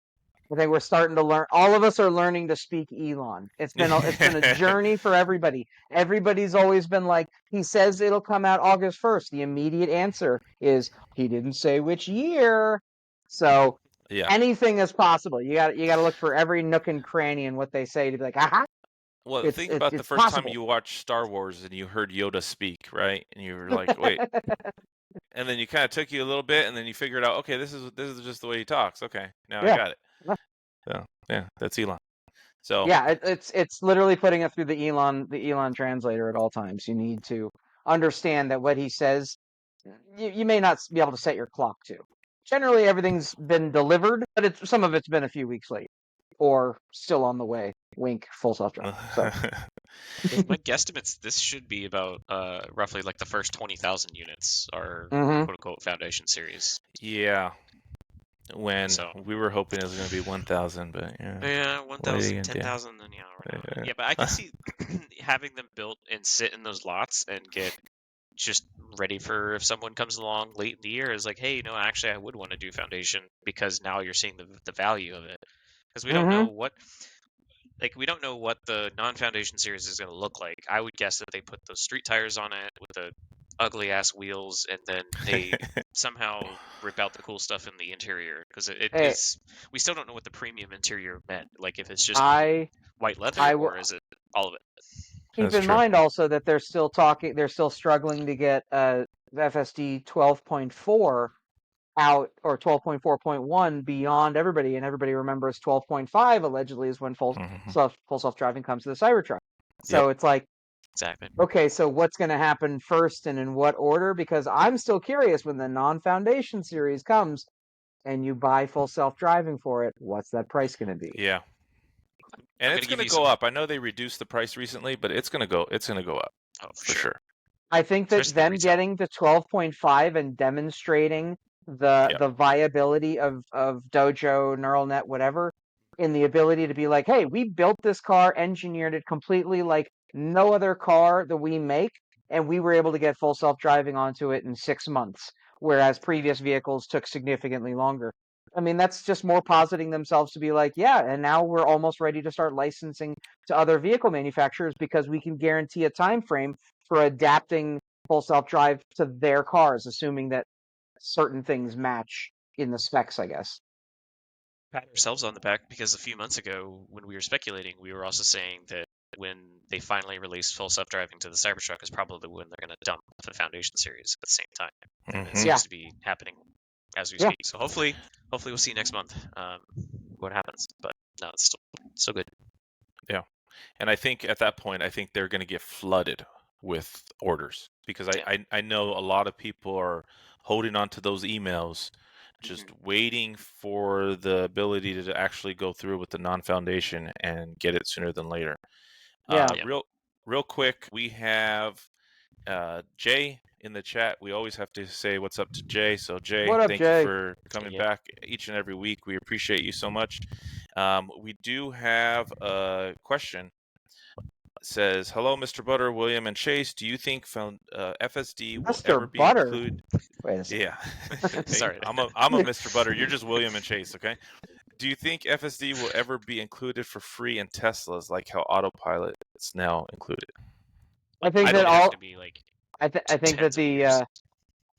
I think we're starting to learn. All of us are learning to speak Elon. It's been a journey for everybody. Everybody's always been like, he says it'll come out August 1st. The immediate answer is he didn't say which year. So anything is possible. You got to look for every nook and cranny in what they say to be like, aha. Well, think about the first time you watched Star Wars and you heard Yoda speak, right? And you were like, wait. And then you kind of took you a little bit, and then you figured out, okay, this is just the way he talks. Okay, now I got it. So that's Elon. So it's literally putting it through the Elon translator at all times. You need to understand that what he says, you may not be able to set your clock to. Generally, everything's been delivered, but some of it's been a few weeks late or still on the way. Wink, full self-driving. So With my guesstimates, this should be about roughly like the first 20,000 units are Mhm. quote unquote Foundation series. Yeah. When So we were hoping it was going to be 1,000, but yeah. yeah, What are you 1,000, gonna do? 10,000, then yeah, Yeah. yeah. But I can see having them built and sit in those lots and get just ready for if someone comes along late in the year is like, hey, actually, I would want to do Foundation because now you're seeing the value of it. Because we don't know Mhm. we don't know what the non-Foundation series is going to look like. I would guess that they put those street tires on it with the ugly ass wheels, and then they somehow rip out the cool stuff in the interior because it Hey, is. We still don't know what the premium interior meant. Like if it's just I white leather I will or is it all of it? keep That's in true. mind also that they're still struggling to get FSD 12.4 out, or 12.4.1 beyond everybody, and everybody remembers 12.5 allegedly is when Mhm. full self-driving comes to the Cybertruck. Yep. So it's like, Exactly. okay, so what's going to happen first and in what order? Because I'm still curious when the non-Foundation series comes and you buy full self-driving for it, what's that price going to be? Yeah. And I'm going it's to going give to you go some. up. I know they reduced the price recently, but it's going to go. It's going to go up Oh, for for sure. sure. I think that Especially the them retail. getting to 12.5 and demonstrating Yep. the viability of Dojo, neural net, whatever, in the ability to be like, hey, we built this car, engineered it completely like no other car that we make, and we were able to get full self-driving onto it in 6 months, whereas previous vehicles took significantly longer. I mean, that's just more positing themselves to be like, yeah, and now we're almost ready to start licensing to other vehicle manufacturers because we can guarantee a time frame for adapting full self-drive to their cars, assuming that certain things match in the specs, I guess. Pat ourselves on the back because a few months ago when we were speculating, we were also saying that when they finally release full self-driving to the Cybertruck is probably when they're going to dump the Foundation series at the same time, and it Mhm. Yeah, seems to be happening as we yeah. speak. So hopefully we'll see next month what happens. But no, it's still good. Yeah. And I think at that point, I think they're going to get flooded with orders because Yeah. I know a lot of people are holding on to those emails, just waiting for the ability to actually go through with the non-foundation and get it sooner than later. Yeah. Yeah. Real quick, we have Jay in the chat. We always have to say what's up to Jay. So Jay, What up, thank you Jay? for coming Yeah. back each and every week. We appreciate you so much. We do have a question. It says, "Hello, Mr. Butter, William, and Chase. Do you think FSD will ever Mr. be Butter. included?" Wait a second. Yeah. Hey, Sorry. I'm a Mr. Butter. You're just William and Chase, okay? Do you think FSD will ever be included for free in Teslas, like how autopilot is now included? I I think I that think don't. it has all. to be like I think that tens of years.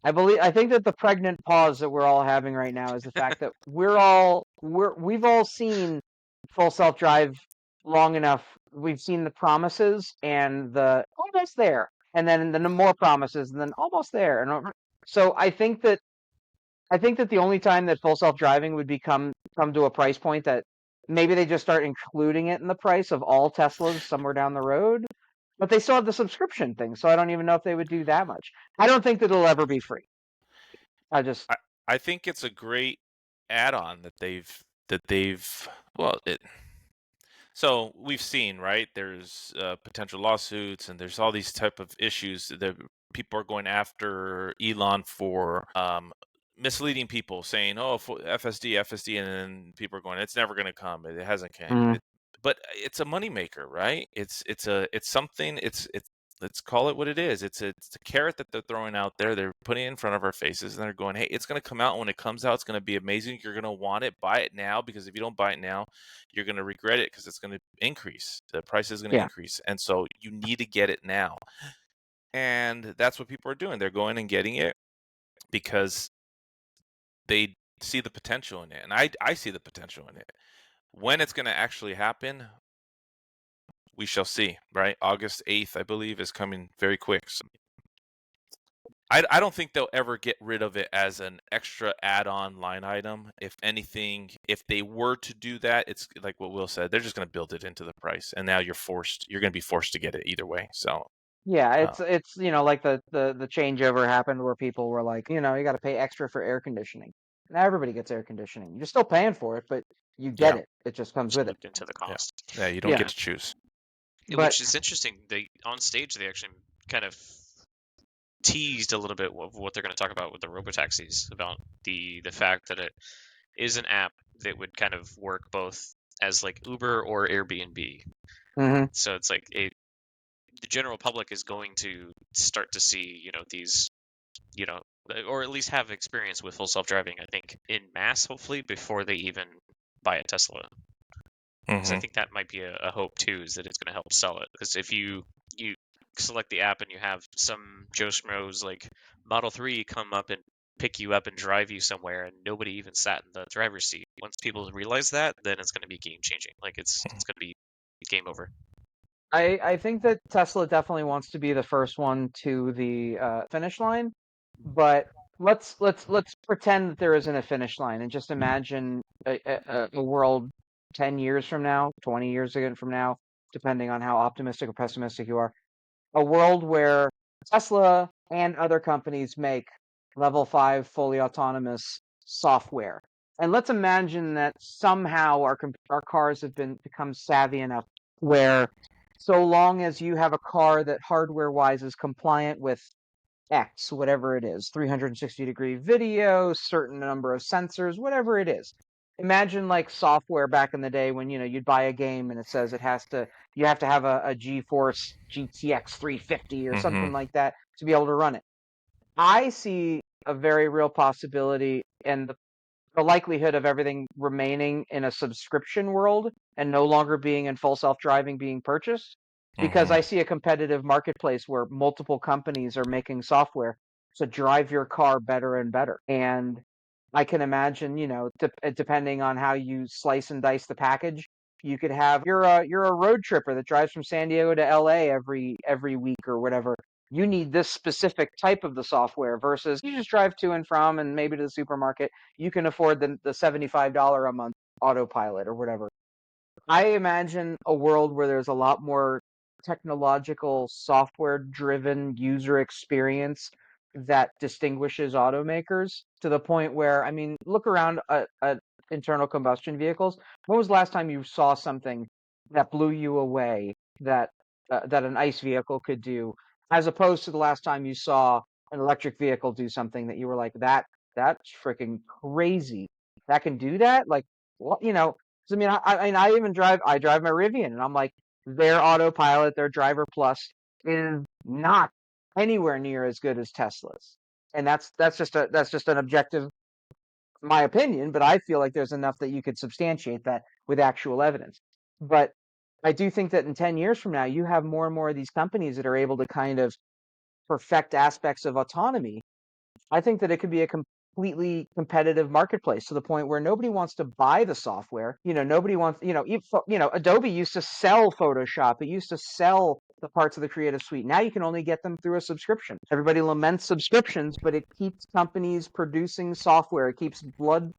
I think that the pregnant pause that we're all having right now is the fact that we've all seen full self drive long enough. We've seen the promises and the almost there, and then the more promises, and then almost there. And so I think that the only time that full self driving would come to a price point that maybe they just start including it in the price of all Teslas somewhere down the road. But they still have the subscription thing, so I don't even know if they would do that much. I don't think that it'll ever be free. I just I, I think it's a great add-on that they've well it so we've seen, right? There's potential lawsuits and there's all these type of issues that people are going after Elon for misleading people, saying, "Oh, FSD, FSD," and then people are going, "It's never going to come. It hasn't came." Mm. But it's a moneymaker, right? It's something. It's let's call it what it is. It's a carrot that they're throwing out there. They're putting it in front of our faces, and they're going, "Hey, it's going to come out. When it comes out, it's going to be amazing. You're going to want it. Buy it now, because if you don't buy it now, you're going to regret it because it's going to increase. The price is going to Yeah, increase, and so you need to get it now." And that's what people are doing. They're going and getting it because they see the potential in it, and I see the potential in it. When it's going to actually happen, we shall see, right? August 8th, I believe, is coming very quick. So I don't think they'll ever get rid of it as an extra add-on line item. If anything, if they were to do that, it's like what Will said. They're just going to build it into the price, and now you're going to be forced to get it either way. So, yeah. uh, It's like the changeover happened where people were like, you got to pay extra for air conditioning. Now everybody gets air conditioning. You're still paying for it, but You get Yeah. it. It just comes with it. looked into the cost. Yeah, you don't Yeah. get to choose. But Which is interesting. They on stage they actually kind of teased a little bit of what they're going to talk about with the Robo-Taxis, about the fact that it is an app that would kind of work both as like Uber or Airbnb. mhm. So it's like the general public is going to start to see, these, or at least have experience with full self-driving, I think, in mass, hopefully, before they even buy a Tesla. Because I Hmm. think that might be a hope too, is that it's going to help sell it. Because if you select the app and you have some Joe Schmoes like Model 3 come up and pick you up and drive you somewhere, and nobody even sat in the driver's seat. Once people realize that, then it's going to be game changing. Like it's going to be game over. I think that Tesla definitely wants to be the first one to the finish line, but let's pretend that there isn't a finish line and just imagine a world 10 years from now, 20 years again from now, depending on how optimistic or pessimistic you are. A world where Tesla and other companies make level 5 fully autonomous software. And let's imagine that somehow our cars have become savvy enough where so long as you have a car that hardware wise is compliant with X, whatever it is, 360-degree video, certain number of sensors, whatever it is. Imagine like software back in the day when you'd buy a game and it says you have to have a GeForce GTX 350 or Hmm. something like that to be able to run it. I see a very real possibility and the likelihood of everything remaining in a subscription world and no longer being in full self-driving being purchased because Hmm. I see a competitive marketplace where multiple companies are making software to drive your car better and better. And I can imagine, depending on how you slice and dice the package, you could have you're a road tripper that drives from San Diego to LA every week or whatever. You need this specific type of the software versus you just drive to and from and maybe to the supermarket. You can afford the $75 a month autopilot or whatever. I imagine a world where there's a lot more technological software driven user experience that distinguishes automakers to the point where, I mean, look around at internal combustion vehicles. When was the last time you saw something that blew you away that an ICE vehicle could do, as opposed to the last time you saw an electric vehicle do something that you were like, that's freaking crazy. That can do that? Like, what, 'cause, I mean, I drive my Rivian, and I'm like, their autopilot, their driver plus is not anywhere near as good as Tesla's, and that's just an objective, my opinion. But I feel like there's enough that you could substantiate that with actual evidence. But I do think that in 10 years from now, you have more and more of these companies that are able to kind of perfect aspects of autonomy. I think that it could be a completely competitive marketplace to the point where nobody wants to buy the software. Nobody wants, Adobe used to sell Photoshop. It used to sell the parts of the Creative Suite. Now you can only get them through a subscription. Everybody laments subscriptions, but it keeps companies producing software. It keeps blood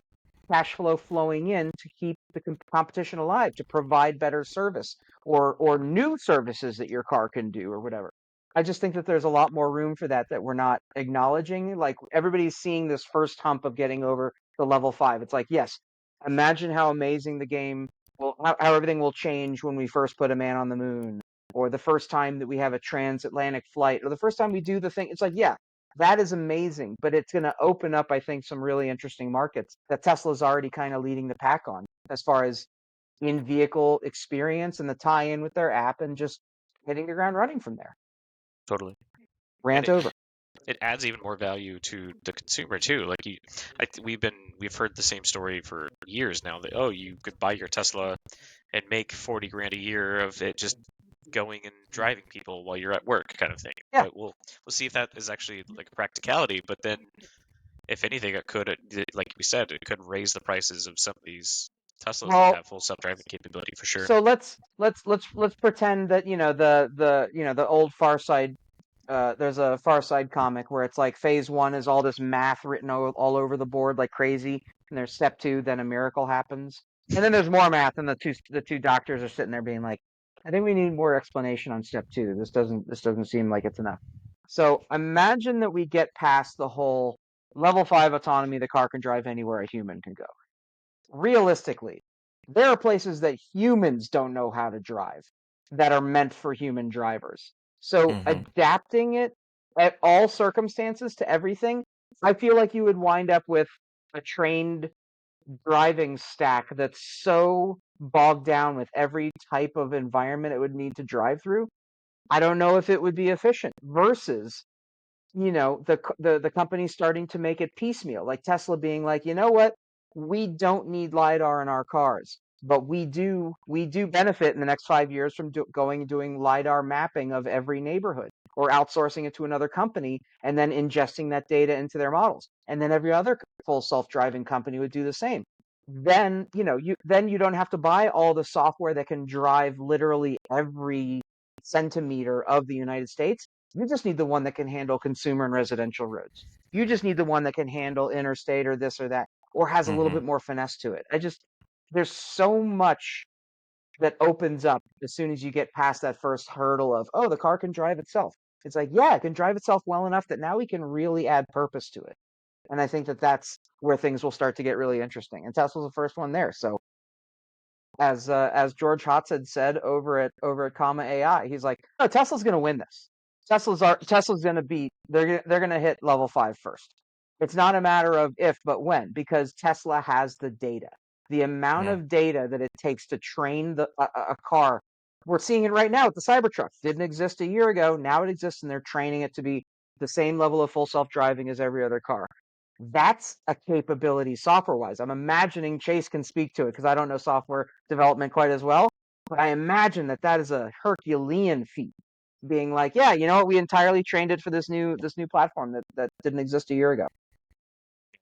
cash flow flowing in to keep the competition alive, to provide better service or new services that your car can do or whatever. I just think that there's a lot more room for that we're not acknowledging. Like everybody's seeing this first hump of getting over the level 5. It's like, yes, imagine how amazing the game will, how everything will change when we first put a man on the moon, or the first time that we have a transatlantic flight, or the first time we do the thing. It's like, yeah, that is amazing, but it's going to open up, I think, some really interesting markets that Tesla's already kind of leading the pack on as far as in-vehicle experience and the tie-in with their app and just hitting the ground running from there. Totally. And Rant over. it adds even more value to the consumer too. Like we've heard the same story for years now that, oh, you could buy your Tesla and make 40 grand a year of it just going and driving people while you're at work, kind of thing. Yeah. But we'll see if that is actually like a practicality. But then, if anything, like we said, it could raise the prices of some of these Teslas that Well, have full self-driving capability for sure. so let's pretend that the old Far Side. There's a Far Side comic where it's like phase 1 is all this math written all over the board like crazy, and there's step 2, then a miracle happens, and then there's more math, and the two doctors are sitting there being like, I think we need more explanation on step 2. This doesn't seem like it's enough. So imagine that we get past the whole level 5 autonomy. The car can drive anywhere a human can go. Realistically, There are places that humans don't know how to drive that are meant for human drivers. So Hmm. adapting it at all circumstances to everything, I feel like you would wind up with a trained driving stack that's so bogged down with every type of environment it would need to drive through. I don't know if it would be efficient versus the company starting to make it piecemeal, like Tesla being like, you know what, we don't need lidar in our cars, but we do benefit in the next 5 years from going and doing lidar mapping of every neighborhood, or outsourcing it to another company and then ingesting that data into their models, and then every other full self-driving company would do the same. Then you don't have to buy all the software that can drive literally every centimeter of the United States. You just need the one that can handle consumer and residential roads. You just need the one that can handle interstate or this or that, or has a little Hmm. bit more finesse to it. There's so much that opens up as soon as you get past that first hurdle of, oh, the car can drive itself. It's like, yeah, it can drive itself well enough that now we can really add purpose to it. And I think that that's where things will start to get really interesting. And Tesla's the first one there. So as George Hotz had said over at Comma AI, he's like, no, Tesla's going to win this. Tesla's going to beat. They're going to hit level 5 first. It's not a matter of if, but when, because Tesla has the data. The amount Mm. of data that it takes to train a car. We're seeing it right now with the Cybertruck. Didn't exist a year ago. Now it exists, and they're training it to be the same level of full self-driving as every other car. That's a capability software-wise. I'm imagining Chase can speak to it because I don't know software development quite as well, but I imagine that is a Herculean feat. Being like, yeah, you know what? We entirely trained it for this new platform that didn't exist a year ago,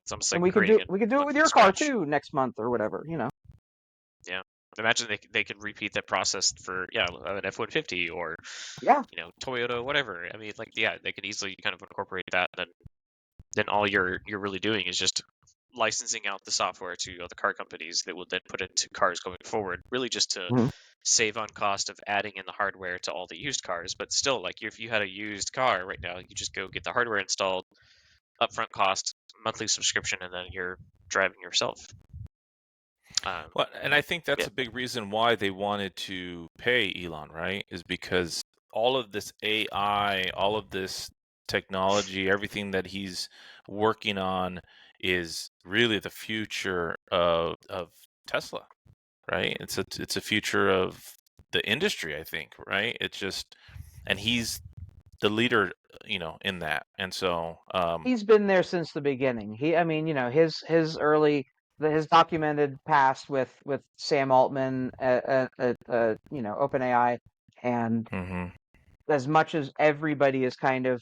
It's almost and like creating a we can do it one with from your car scratch. too next month or whatever. Yeah. Imagine they could repeat that process for an F-150 or Yeah, Toyota, whatever. I mean, like, yeah, they could easily kind of incorporate that, and then all you're really doing is just licensing out the software to other car companies that will then put it into cars going forward, really just to Mhm. save on cost of adding in the hardware to all the used cars. But still, like, if you had a used car right now, you just go get the hardware installed, upfront cost, monthly subscription, and then you're driving yourself. Well, and I think that's Yeah, a big reason why they wanted to pay Elon, right? Is because all of this AI, all of this technology, everything that he's working on is really the future of Tesla, right? It's a future of the industry, I think, right? It's just, and he's the leader, in that. And so, He's been there since the beginning. I mean, his documented past with Sam Altman at OpenAI, and mhm. as much as everybody is kind of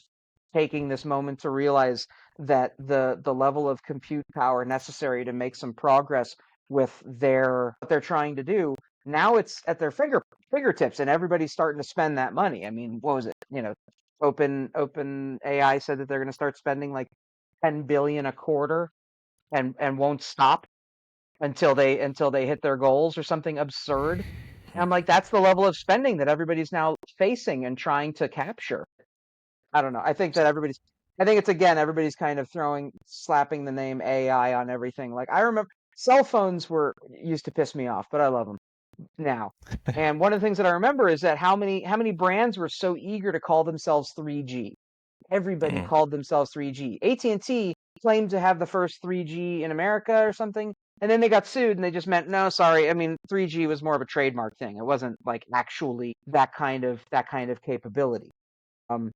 taking this moment to realize that the level of compute power necessary to make some progress with what they're trying to do, now it's at their fingertips, and everybody's starting to spend that money. I mean, what was it? Open AI said that they're going to start spending like 10 billion a quarter, and won't stop until they hit their goals or something absurd. And I'm like, that's the level of spending that everybody's now facing and trying to capture. I don't know. I think it's, again, everybody's kind of slapping the name AI on everything. Like, I remember cell phones used to piss me off, but I love them now. And one of the things that I remember is that how many brands were so eager to call themselves 3G. Everybody Mm. called themselves 3G. AT&T claimed to have the first 3G in America or something, and then they got sued, and they just meant, no, sorry. I mean, 3G was more of a trademark thing. It wasn't like actually that kind of capability. Um,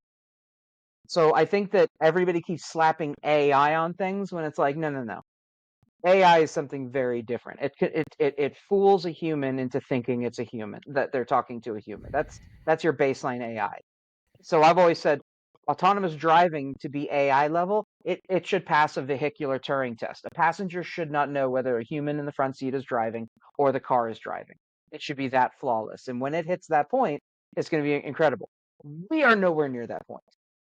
so I think that everybody keeps slapping AI on things when it's like, no, no, no. AI is something very different. It fools a human into thinking it's a human, that they're talking to a human. That's your baseline AI. So I've always said autonomous driving to be AI level, it should pass a vehicular Turing test. A passenger should not know whether a human in the front seat is driving or the car is driving. It should be that flawless. And when it hits that point, it's going to be incredible. We are nowhere near that point.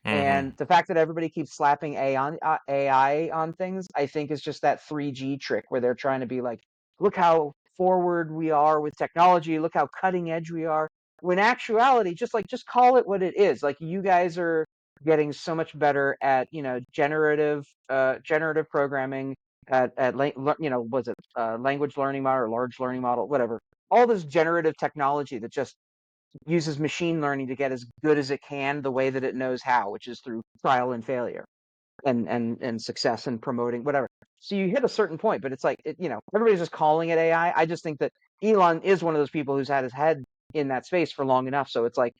Mhm. And the fact that everybody keeps slapping AI on things, I think, is just that 3G trick where they're trying to be like, look how forward we are with technology, look how cutting edge we are. When actuality, just call it what it is. Like, you guys are getting so much better at generative programming was it language learning model or large learning model, whatever. All this generative technology that just uses machine learning to get as good as it can the way that it knows how, which is through trial and failure and success and promoting whatever. So you hit a certain point, but it's like everybody's just calling it AI. I just think that Elon is one of those people who's had his head in that space for long enough. So it's like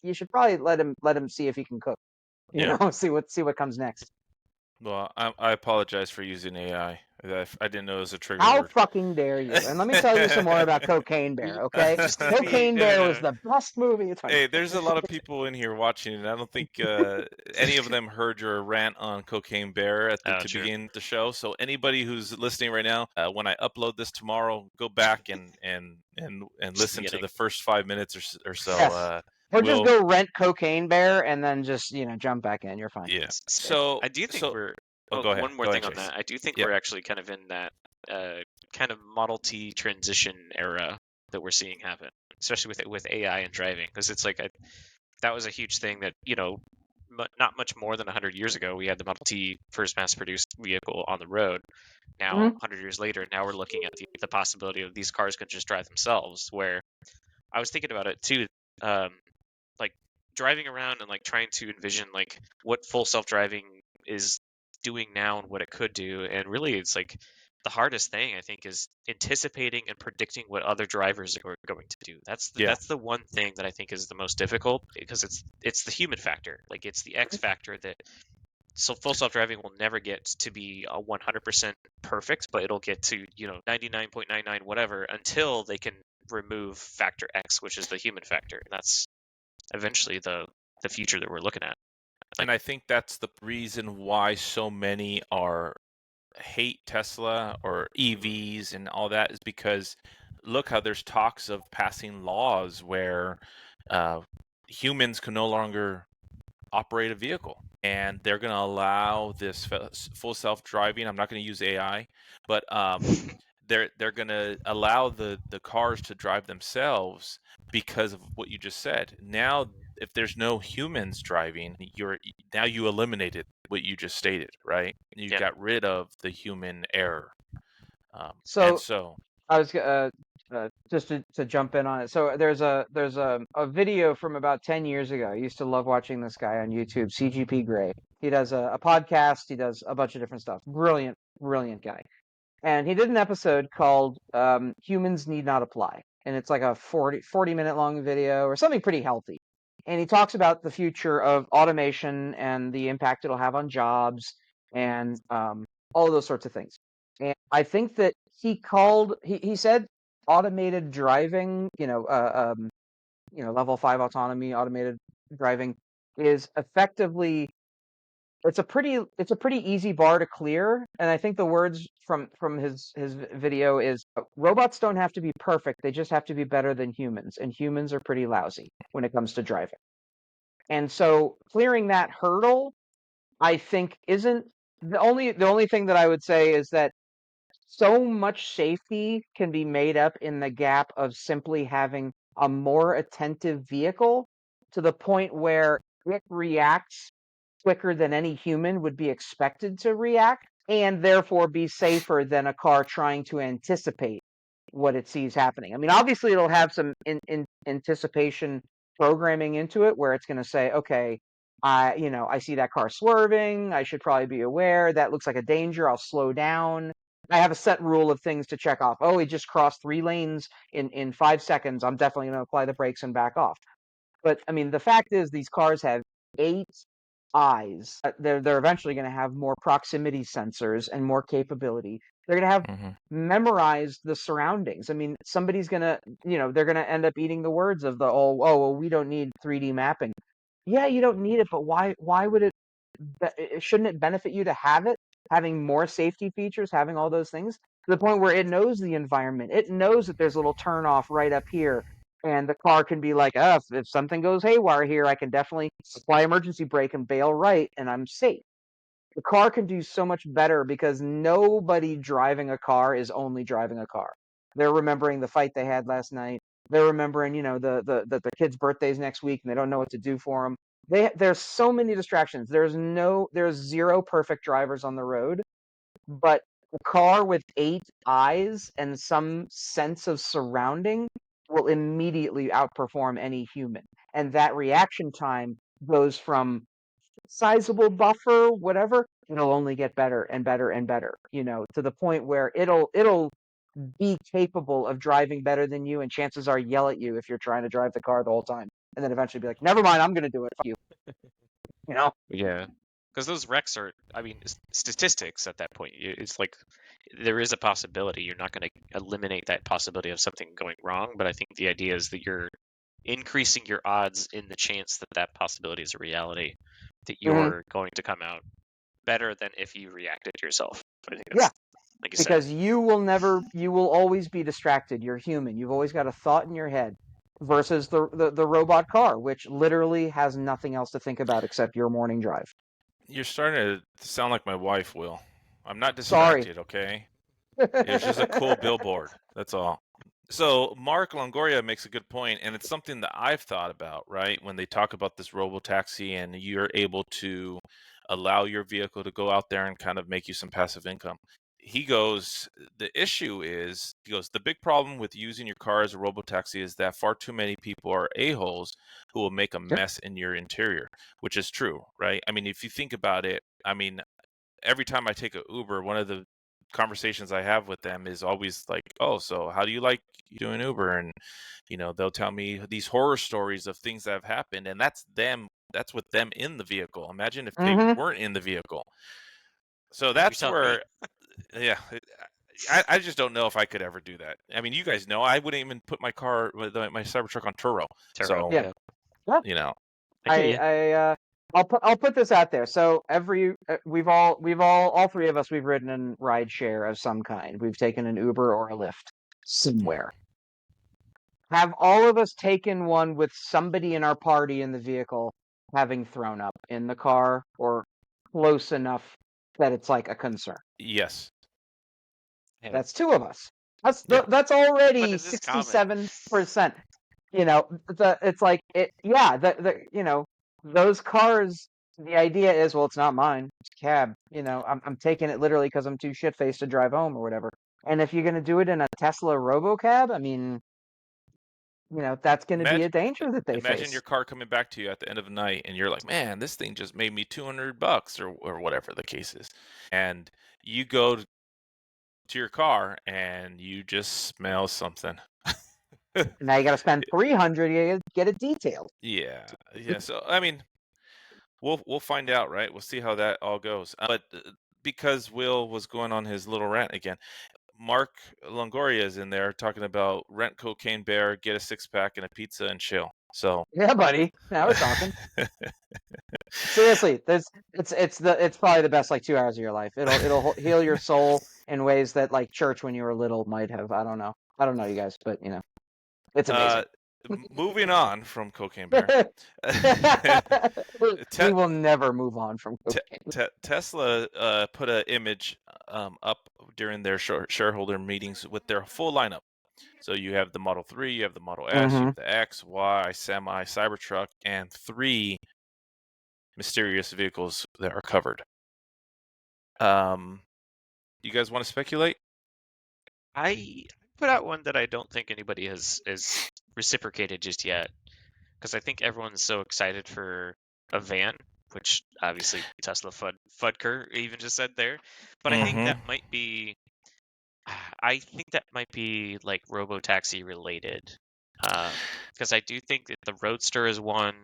you should probably let him see if he can cook. See what comes next. Well, I apologize for using AI. I didn't know it was a trigger How word. fucking dare you? And let me tell you some more about Cocaine Bear, okay? Just to Cocaine be- Bear no. was the best movie. It's funny. Hey, there's a lot of people in here watching, and I don't think any of them heard your rant on Cocaine Bear to True. begin the show. So anybody who's listening right now, when I upload this tomorrow, go back and listen to the first 5 minutes or so. Yes. Or just go rent Cocaine Bear and then just jump back in. You're fine. Yeah. So I do think we're. Oh, go ahead. One more Go thing ahead, on Chase. that. I do think Yeah. we're actually kind of in that kind of Model T transition era that we're seeing happen, especially with AI and driving, because it's like that was a huge thing that not much more than 100 years ago we had the Model T first mass-produced vehicle on the road. Now 100 years later, now we're looking at the possibility of these cars could just drive themselves. Where I was thinking about it too, like driving around and like trying to envision like what full self-driving is doing now and what it could do, and really it's like the hardest thing I think is anticipating and predicting what other drivers are going to do. That's the one thing that I think is the most difficult, because it's the human factor. Like it's the X factor that full self-driving will never get to be a 100% perfect, but it'll get to 99.99 whatever until they can remove factor X, which is the human factor. And that's eventually the future that we're looking at. And I think that's the reason why so many hate Tesla or EVs and all that, is because look how there's talks of passing laws where humans can no longer operate a vehicle, and they're going to allow this full self-driving. I'm not going to use AI, but they're going to allow the cars to drive themselves because of what you just said. Now, if there's no humans driving, you eliminated what you just stated, right? You got rid of the human error. So I was just to jump in on it. So there's a video from about 10 years ago. I used to love watching this guy on YouTube, CGP Grey. He does a podcast. He does a bunch of different stuff. Brilliant guy. And he did an episode called Humans Need Not Apply. And it's like a 40-minute long video or something pretty healthy. And he talks about the future of automation and the impact it'll have on jobs and all of those sorts of things. And I think that he said automated driving, level 5 autonomy, automated driving is effectively it's a pretty easy bar to clear. And I think the words from his video is robots don't have to be perfect, they just have to be better than humans, and humans are pretty lousy when it comes to driving. And so clearing that hurdle, I think, isn't the only thing that I would say is that so much safety can be made up in the gap of simply having a more attentive vehicle to the point where it reacts quicker than any human would be expected to react, and therefore be safer than a car trying to anticipate what it sees happening. I mean, obviously it'll have some anticipation programming into it where it's going to say, okay, I see that car swerving, I should probably be aware, that looks like a danger, I'll slow down. I have a set rule of things to check off. Oh, he just crossed 3 lanes in 5 seconds. I'm definitely going to apply the brakes and back off. But I mean, the fact is, these cars have 8 eyes. They're eventually going to have more proximity sensors and more capability. They're going to have memorized the surroundings. I mean, somebody's going to, they're going to end up eating the words of well, we don't need 3D mapping. Yeah, you don't need it, but why would shouldn't it benefit you to have it? Having more safety features, having all those things, to the point where it knows the environment. It knows that there's a little turn off right up here. And the car can be like, if something goes haywire here, I can definitely apply emergency brake and bail right, and I'm safe. The car can do so much better because nobody driving a car is only driving a car. They're remembering the fight they had last night. They're remembering, that their kid's birthday's next week and they don't know what to do for them. There's so many distractions. There's 0 perfect drivers on the road, but A car with 8 eyes and some sense of surrounding will immediately outperform any human. And that reaction time goes from sizable buffer, whatever, it'll only get better and better and better, to the point where it'll be capable of driving better than you, and chances are yell at you if you're trying to drive the car the whole time, and then eventually be like, never mind, I'm going to do it. Fuck you. Yeah. Because those wrecks are, I mean, statistics at that point. It's like there is a possibility. You're not going to eliminate that possibility of something going wrong, but I think the idea is that you're increasing your odds in the chance that that possibility is a reality, that you're going to come out better than if you reacted yourself. I think that's, like you said. Because you will always be distracted. You're human. You've always got a thought in your head versus the robot car, which literally has nothing else to think about except your morning drive. You're starting to sound like my wife, Will. I'm not Sorry. distracted, okay? It's just a cool billboard. That's all. So Mark Longoria makes a good point, and it's something that I've thought about, right? When they talk about this Robo-Taxi and you're able to allow your vehicle to go out there and kind of make you some passive income. He goes, the issue is, he goes, the big problem with using your car as a Robo-Taxi is that far too many people are a-holes who will make a mess in your interior, which is true, right? I mean, if you think about it, I mean, every time I take an Uber, one of the conversations I have with them is always like, oh, so how do you like doing Uber? And, they'll tell me these horror stories of things that have happened, and that's with them in the vehicle. Imagine if they weren't in the vehicle. So that's where, yeah, I just don't know if I could ever do that. I mean, you guys know, I wouldn't even put my car, my Cybertruck on Turo. So, yeah. I'll put this out there. So all three of us, we've ridden in ride share of some kind. We've taken an Uber or a Lyft somewhere. Have all of us taken one with somebody in our party in the vehicle having thrown up in the car or close enough that it's like a concern? Yes. That's 2 of us. That's already 67%. It's like those cars. The idea is, well, it's not mine. It's a cab. I'm taking it literally because I'm too shit faced to drive home or whatever. And if you're gonna do it in a Tesla Robo-Cab, I mean, that's going to be a danger that they face. Imagine your car coming back to you at the end of the night, and you're like, man, this thing just made me $200 or whatever the case is. And you go to your car and you just smell something. Now you got to spend $300 to get it detailed. Yeah. So I mean, we'll find out, right? We'll see how that all goes. But because Will was going on his little rant again, Mark Longoria is in there talking about rent Cocaine Bear, get a 6-pack and a pizza and chill. So yeah, buddy, now we're talking. Seriously, it's probably the best 2 hours of your life. It'll heal your soul in ways that church when you were little might have. I don't know you guys, but it's amazing. Moving on from Cocaine Bear. We will never move on from cocaine. Tesla put an image up during their shareholder meetings with their full lineup. So you have the Model 3, you have the Model S, you have the X, Y, Semi, Cybertruck, and 3 mysterious vehicles that are covered. You guys want to speculate? I put out one that I don't think anybody has reciprocated just yet, because I think everyone's so excited for a van, which obviously Tesla Fudker even just said there. But I think that might be, like Robo-Taxi related, because I do think that the Roadster is one,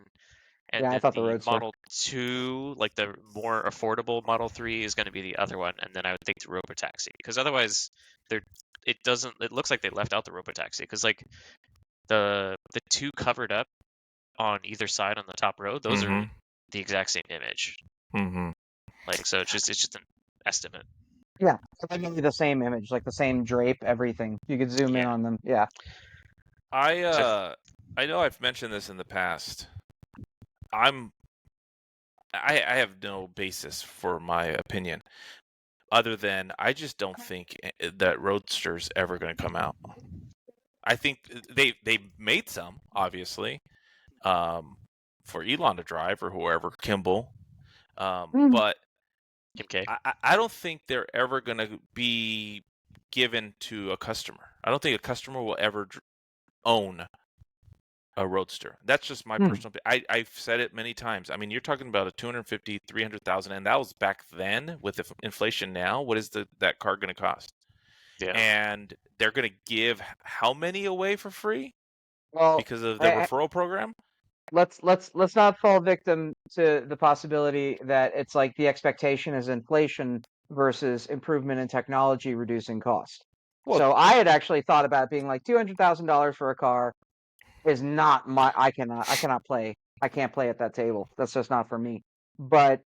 and Yeah, then I thought the Roadster. Model 2, like the more affordable Model 3, is going to be the other one, and then I would think the Robo-Taxi, because otherwise it looks like they left out the Robo-Taxi, because like the 2 covered up on either side on the top row, those are the exact same image. Like, so it's just an estimate. Yeah, they're going to be the same image, like the same drape, everything. You could zoom in on them. Yeah. I know I've mentioned this in the past. I have no basis for my opinion, other than I just don't think that Roadster's ever going to come out. I think they made some, obviously, for Elon to drive or whoever, Kimball. But Kim K. I don't think they're ever going to be given to a customer. I don't think a customer will ever own a Roadster. That's just my personal. I've said it many times. I mean, you're talking about a 250, 300,000, and that was back then. With inflation now, what is that car going to cost? Yeah. And they're going to give how many away for free Well, because of the referral program? let's not fall victim to the possibility that it's like the expectation is inflation versus improvement in technology reducing cost. Well, So I had actually thought about being like $200,000 for a car is not my. I can't play at that table. That's just not for me. But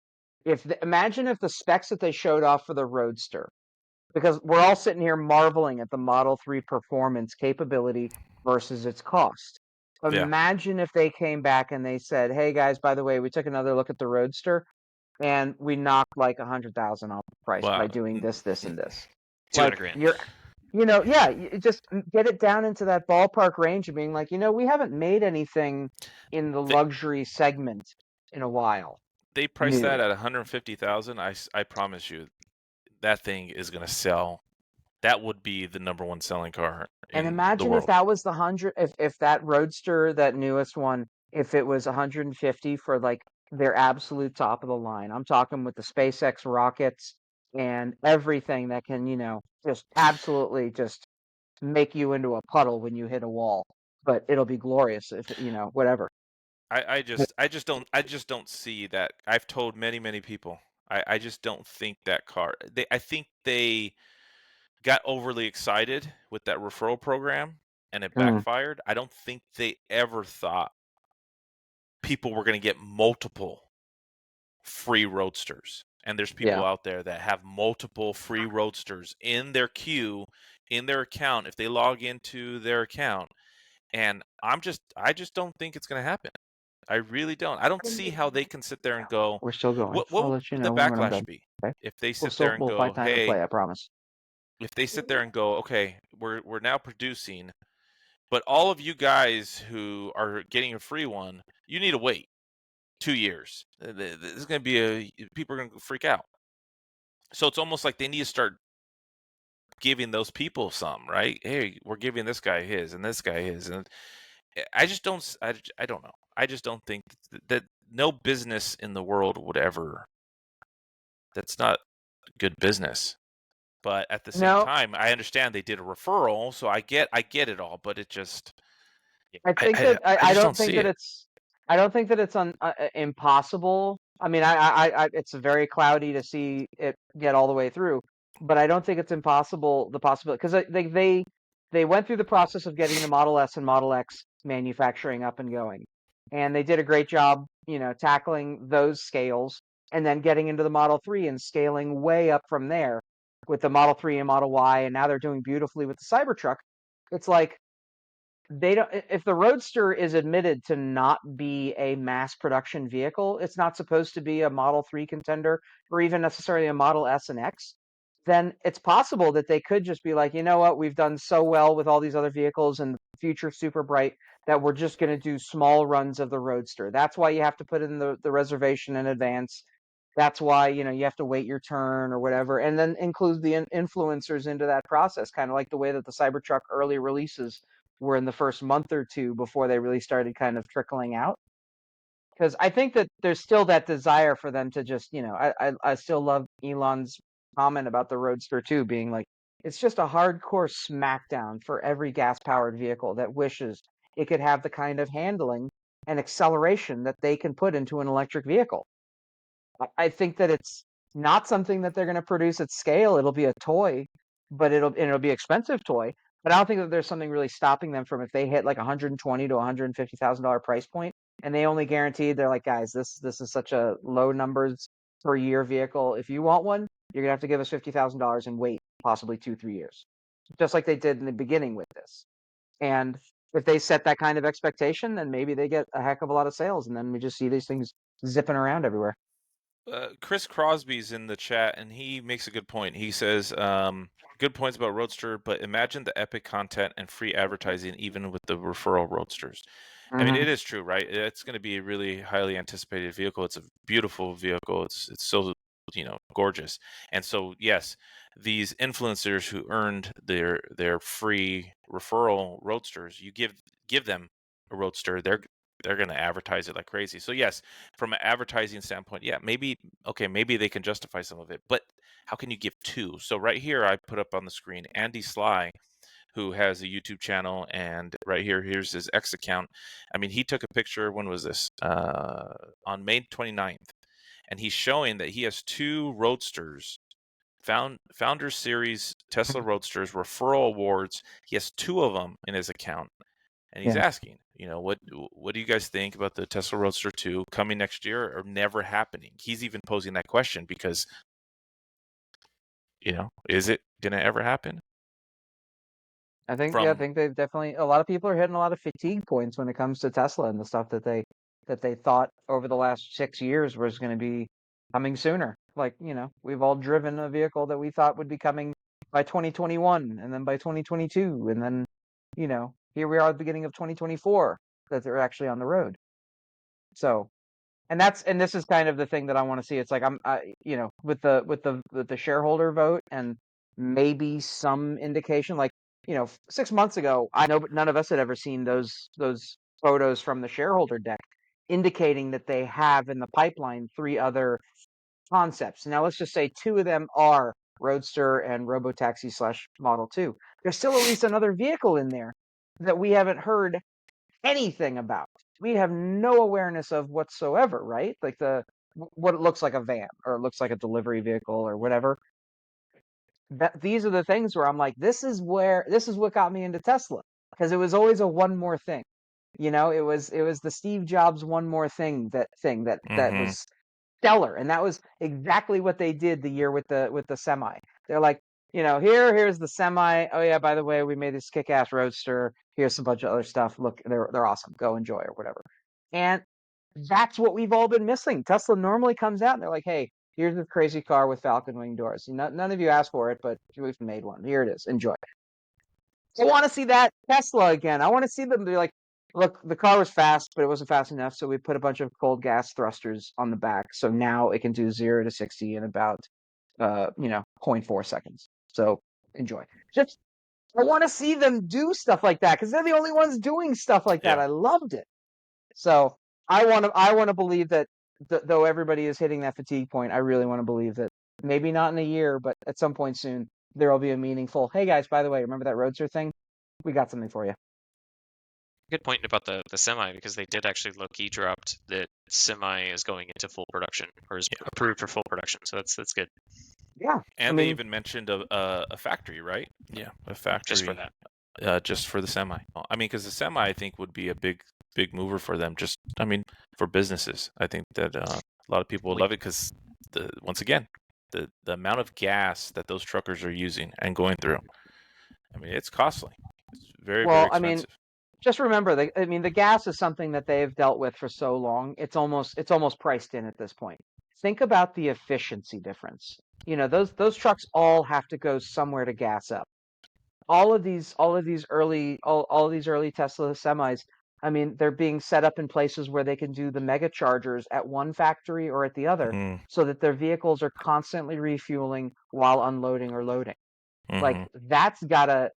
imagine if the specs that they showed off for the Roadster, because we're all sitting here marveling at the Model 3 performance capability versus its cost. yeah. Imagine if they came back and they said, "Hey guys, by the way, we took another look at the Roadster, and we knocked like 100,000 off the price by Well, doing this, this, and this." 200 Like grand. yeah, you just get it down into that ballpark range of being like, we haven't made anything in the They, luxury segment in a while. they priced New. that at 150,000. I promise you, that thing is going to sell. That would be the number one selling car And in the imagine if world. that was the 100, if that Roadster, that newest one, if it was 150 for like their absolute top of the line. I'm talking with the SpaceX rockets and everything that can, just absolutely just make you into a puddle when you hit a wall. But it'll be glorious if, whatever. I just don't see that. I've told many people. I just don't think that car. I think they got overly excited with that referral program and it backfired. I don't think they ever thought people were going to get multiple free Roadsters. And there's people out there that have multiple free Roadsters in their queue, in their account, if they log into their account. And I just don't think it's going to happen. I really don't. I don't see how they can sit there and go, We're still going. what I'll would let you the know when I'm backlash done. be? Okay. If they sit there and We'll go, find time to hey, play, I promise. if they sit there and go, okay, we're now producing, but all of you guys who are getting a free one, you need to wait 2 years. This is going to be people are going to freak out. So it's almost like they need to start giving those people some, right? Hey, we're giving this guy his and this guy his, and I just don't. I don't know. I just don't think that no business in the world would ever. That's not good business. But at the same time, I understand they did a referral, so I get it all. But it just, I think I that I just don't don't think see that it. I don't think that it's impossible. I mean, it's very cloudy to see it get all the way through, but I don't think it's impossible. The possibility, because they went through the process of getting the Model S and Model X manufacturing up and going, and they did a great job, tackling those scales, and then getting into the Model 3 and scaling way up from there with the Model 3 and Model Y, and now they're doing beautifully with the Cybertruck. It's like they don't if the Roadster is admitted to not be a mass production vehicle, it's not supposed to be a Model 3 contender or even necessarily a Model S and X, then it's possible that they could just be like, you know what, we've done so well with all these other vehicles and the future super bright that we're just going to do small runs of the Roadster. That's why you have to put in the reservation in advance. That's why, you have to wait your turn or whatever, and then include the influencers into that process, kind of like the way that the Cybertruck early releases were in the first month or two before they really started kind of trickling out. Because I think that there's still that desire for them to just, I still love Elon's comment about the Roadster too, being like, it's just a hardcore smackdown for every gas powered vehicle that wishes it could have the kind of handling and acceleration that they can put into an electric vehicle. I think that it's not something that they're going to produce at scale. It'll be a toy, but it'll be an expensive toy. But I don't think that there's something really stopping them from if they hit like 120 to $150,000 price point, and they only guaranteed they're like, guys, this is such a low numbers per year vehicle. If you want one, you're gonna have to give us $50,000 and wait possibly 2-3 years, just like they did in the beginning with this. And if they set that kind of expectation, then maybe they get a heck of a lot of sales, and then we just see these things zipping around everywhere. Chris Crosby's in the chat, and he makes a good point. He says, good points about Roadster, but imagine the epic content and free advertising even with the referral Roadsters. I mean, it is true, right? It's going to be a really highly anticipated vehicle. It's a beautiful vehicle. It's so gorgeous. And so yes, these influencers who earned their free referral Roadsters, you give them a Roadster, they're going to advertise it like crazy. So yes, from an advertising standpoint, yeah, maybe they can justify some of it, but how can you give two? So right here, I put up on the screen Andy Sly, who has a YouTube channel, and right here's his X account. I mean, he took a picture, when was this? On May 29th, and he's showing that he has two Roadsters, Founders Series Tesla Roadsters referral awards. He has two of them in his account. And he's asking, what do you guys think about the Tesla Roadster 2 coming next year or never happening? He's even posing that question because, is it going to ever happen? I think they've definitely, a lot of people are hitting a lot of fatigue points when it comes to Tesla and the stuff that they thought over the last 6 years was going to be coming sooner. Like, we've all driven a vehicle that we thought would be coming by 2021 and then by 2022 and then, here we are at the beginning of 2024 that they're actually on the road. So, and this is kind of the thing that I want to see. It's like with the shareholder vote and maybe some indication, like 6 months ago, I know, but none of us had ever seen those photos from the shareholder deck indicating that they have in the pipeline 3 other concepts. Now let's just say 2 of them are Roadster and Robo-Taxi / Model 2. There's still at least another vehicle in there that we haven't heard anything about. We have no awareness of whatsoever, right? Like what it looks like a van or it looks like a delivery vehicle or whatever. These are the things where I'm like, this is what got me into Tesla, because it was always a one more thing. It was the Steve Jobs one more thing that was stellar, and that was exactly what they did the year with the semi. They're like, here's the semi. Oh yeah, by the way, we made this kick-ass Roadster. Here's a bunch of other stuff. Look, they're awesome. Go enjoy or whatever. And that's what we've all been missing. Tesla normally comes out and they're like, hey, here's this crazy car with falcon wing doors. None of you asked for it, but we've made one. Here it is. Enjoy. I want to see that Tesla again. I want to see them be like, look, the car was fast, but it wasn't fast enough, so we put a bunch of cold gas thrusters on the back, so now it can do 0 to 60 in about 0.4 seconds. So enjoy. Just, I want to see them do stuff like that because they're the only ones doing stuff like that. Yeah. I loved it. So I want to believe that though everybody is hitting that fatigue point, I really want to believe that maybe not in a year, but at some point soon there will be a meaningful. Hey guys, by the way, remember that Roadster thing? We got something for you. Good point about the semi, because they did actually dropped that semi is going into full production or is approved for full production. So that's good. Yeah, And they even mentioned a factory, right? Yeah, a factory just for that. Just for the semi. I mean, because the semi, I think, would be a big mover for them. For businesses, I think that a lot of people would love it because once again, the amount of gas that those truckers are using and going through. I mean, it's costly. It's very, very expensive. I mean, just remember, the gas is something that they've dealt with for so long. It's almost priced in at this point. Think about the efficiency difference. Those trucks all have to go somewhere to gas up. All of these early Tesla semis, I mean, they're being set up in places where they can do the mega chargers at one factory or at the other, so that their vehicles are constantly refueling while unloading or loading. Like that's gotta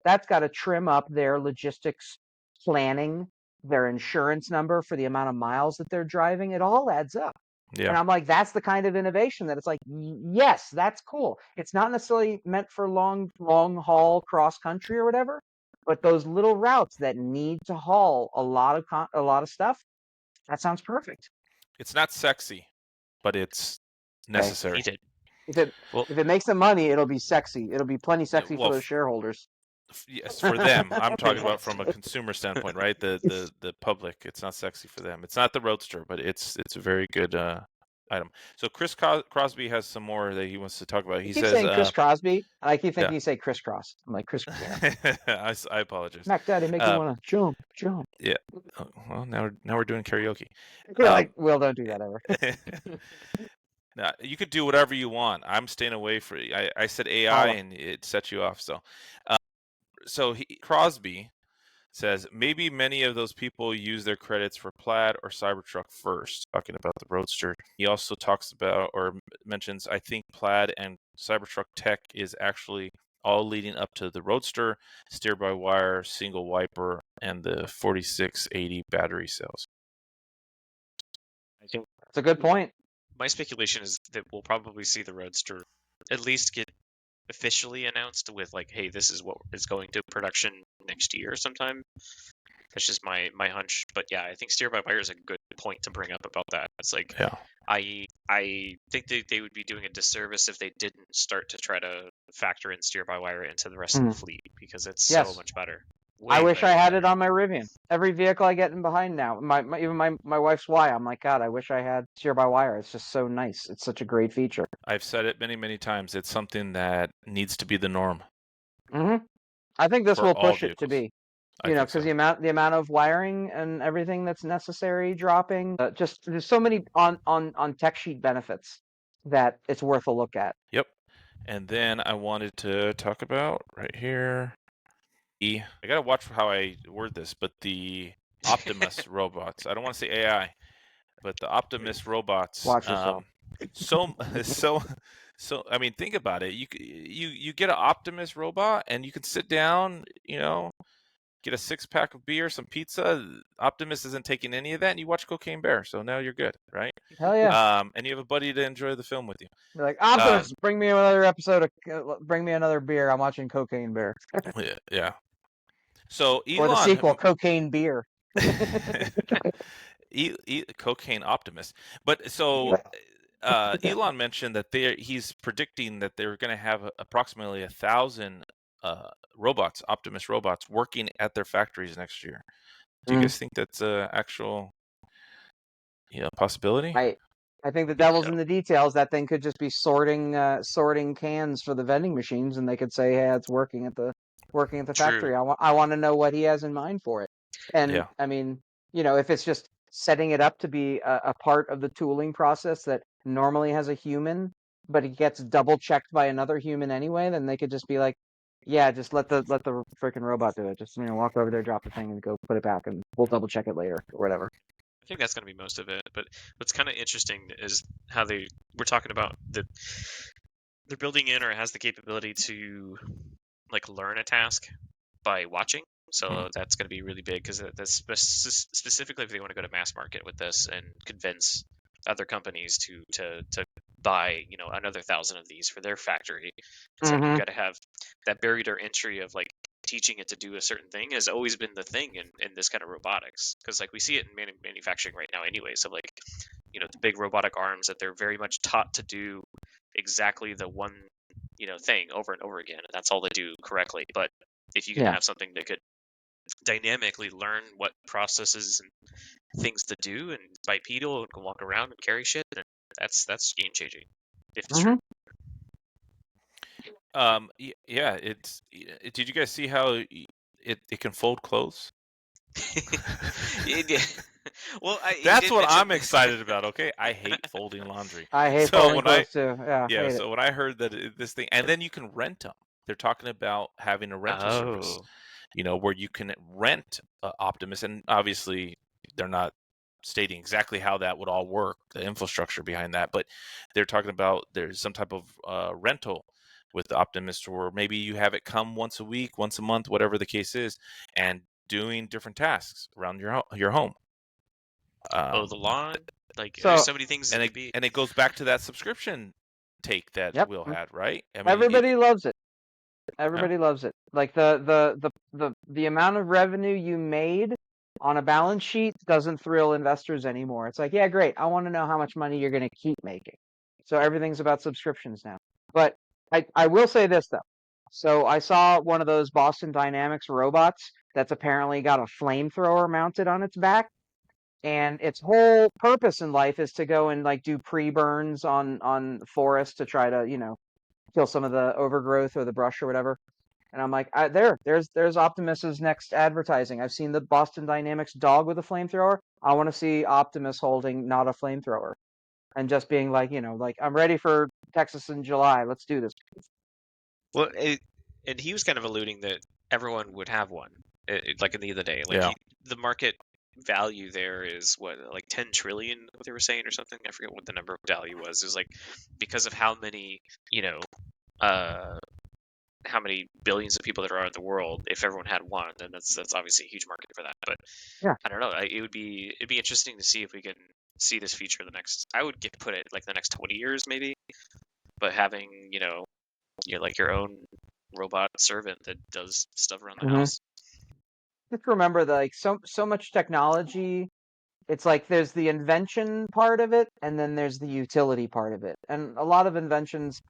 trim up their logistics planning, their insurance number for the amount of miles that they're driving. It all adds up. Yeah. And I'm like, that's the kind of innovation that it's like, yes, that's cool. It's not necessarily meant for long haul cross country or whatever, but those little routes that need to haul a lot of stuff, that sounds perfect. It's not sexy, but it's necessary. If it makes them money, it'll be sexy. It'll be plenty sexy for those shareholders. Yes, for them. I'm talking about from a consumer standpoint, right? The public. It's not sexy for them. It's not the Roadster, but it's a very good item. So Chris Crosby has some more that he wants to talk about. He says saying Chris Crosby. I keep thinking you say crisscross. I'm like Chris. I apologize. Mac Daddy, make you want to jump. Yeah. Well, now we're doing karaoke. Will, don't do that ever. Now, you could do whatever you want. I'm staying away from. I said AI and it set you off. So, Crosby says maybe many of those people use their credits for Plaid or Cybertruck first, talking about the Roadster. He also talks about or mentions, I think Plaid and Cybertruck tech is actually all leading up to the Roadster, steer-by-wire, single wiper, and the 4680 battery cells. I think It's a good point. my speculation is that we'll probably see the Roadster at least get officially announced with like, hey, this is what is going to production next year sometime. That's just my hunch. But yeah, I think steer-by-wire is a good point to bring up about that. It's like, Yeah. I think they would be doing a disservice if they didn't start to try to factor in steer-by-wire into the rest of the fleet, because it's so Yes. much better. I wish I had better. it on my Rivian. Every vehicle I get in behind now, even my wife's Y, I'm like, God, I wish I had steer-by-wire. It's just so nice. It's such a great feature. I've said it many, many times. It's something that needs to be the norm I think this for will all push it to vehicles. be. I You know, think because so. the amount of wiring and everything that's necessary dropping. Just there's so many on tech sheet benefits that it's worth a look at. Yep. And then I wanted to talk about right here. I gotta watch how I word this, but the Optimus robots. I don't want to say AI, but the Optimus robots. Watch yourself. So I mean, think about it. You get an Optimus robot, and you can sit down. Get a 6-pack of beer, some pizza. Optimus isn't taking any of that, and you watch Cocaine Bear. So now you're good, right? Hell yeah. And you have a buddy to enjoy the film with you. You're like, Optimus, bring me another episode of, bring me another beer. I'm watching Cocaine Bear. Yeah. So Or the Elon, sequel, Cocaine Beer. Cocaine Optimus. But so Elon mentioned that he's predicting that they're going to have approximately 1,000 robots, Optimus robots, working at their factories next year. Do you guys think that's an actual possibility? I think the devil's in the details. That thing could just be sorting cans for the vending machines, and they could say, "Hey, it's working at the factory." I want to know what he has in mind for it. And Yeah. I mean, if it's just setting it up to be a part of the tooling process that normally has a human, but it gets double checked by another human anyway, then they could just be like, "Yeah, just let the freaking robot do it. Just walk over there, drop the thing, and go put it back, and we'll double check it later or whatever." I think that's going to be most of it. But what's kind of interesting is how we're talking about they're building in or has the capability to like learn a task by watching. So that's going to be really big, because that's specifically if they want to go to mass market with this and convince other companies to buy another 1,000 of these for their factory. It's like you got to have that barrier to entry of like teaching it to do a certain thing has always been the thing in this kind of robotics, because like we see it in manufacturing right now anyway. So like the big robotic arms that they're very much taught to do exactly the one thing over and over again, and that's all they do correctly. But if you can have something that could dynamically learn what processes and things to do and bipedal and can walk around and carry shit, then that's game changing if it's true. Yeah, did you guys see how it can fold clothes? Well, that's what I'm excited about. Okay, I hate folding laundry. I hate folding clothes too. Yeah. So when I heard that this thing, and then you can rent them. They're talking about having a rental service. Where you can rent Optimus, and obviously they're not stating exactly how that would all work, the infrastructure behind that, but they're talking about there's some type of rental with the Optimus, or maybe you have it come once a week, once a month, whatever the case is, and doing different tasks around your home. The lawn, like there's so many things, and it goes back to that subscription take that Will had, right? I mean, everybody loves it. Everybody loves it. Like the amount of revenue you made on a balance sheet doesn't thrill investors anymore. It's like, yeah, great. I want to know how much money you're going to keep making. So everything's about subscriptions now. But I will say this though. So I saw one of those Boston Dynamics robots that's apparently got a flamethrower mounted on its back. And its whole purpose in life is to go and like do pre-burns on forest to try to, kill some of the overgrowth or the brush or whatever. And I'm like, there's Optimus's next advertising. I've seen the Boston Dynamics dog with a flamethrower. I want to see Optimus holding not a flamethrower and just being like, like I'm ready for Texas in July. Let's do this. Well, and he was kind of alluding that everyone would have one. like at the end of the day. Like Yeah. the market value there is what, like 10 trillion, what they were saying or something. I forget what the number of value was. It was like because of how many, how many billions of people there are in the world. If everyone had one, then that's obviously a huge market for that. But Yeah. I don't know. It'd be interesting to see if we can see this feature the next. I would put it like the next 20 years maybe. But having you're like your own robot servant that does stuff around the Mhm. house. Just remember that like so much technology. It's like there's the invention part of it, and then there's the utility part of it. And a lot of inventions,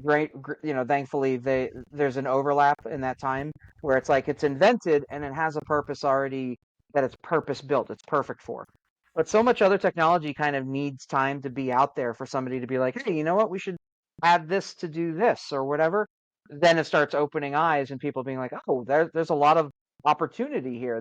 thankfully there's an overlap in that time where it's like it's invented and it has a purpose already that it's purpose built, it's perfect for. But so much other technology kind of needs time to be out there for somebody to be like, hey, you know what? We should add this to do this or whatever. Then it starts opening eyes and people being like, oh, there's a lot of opportunity here.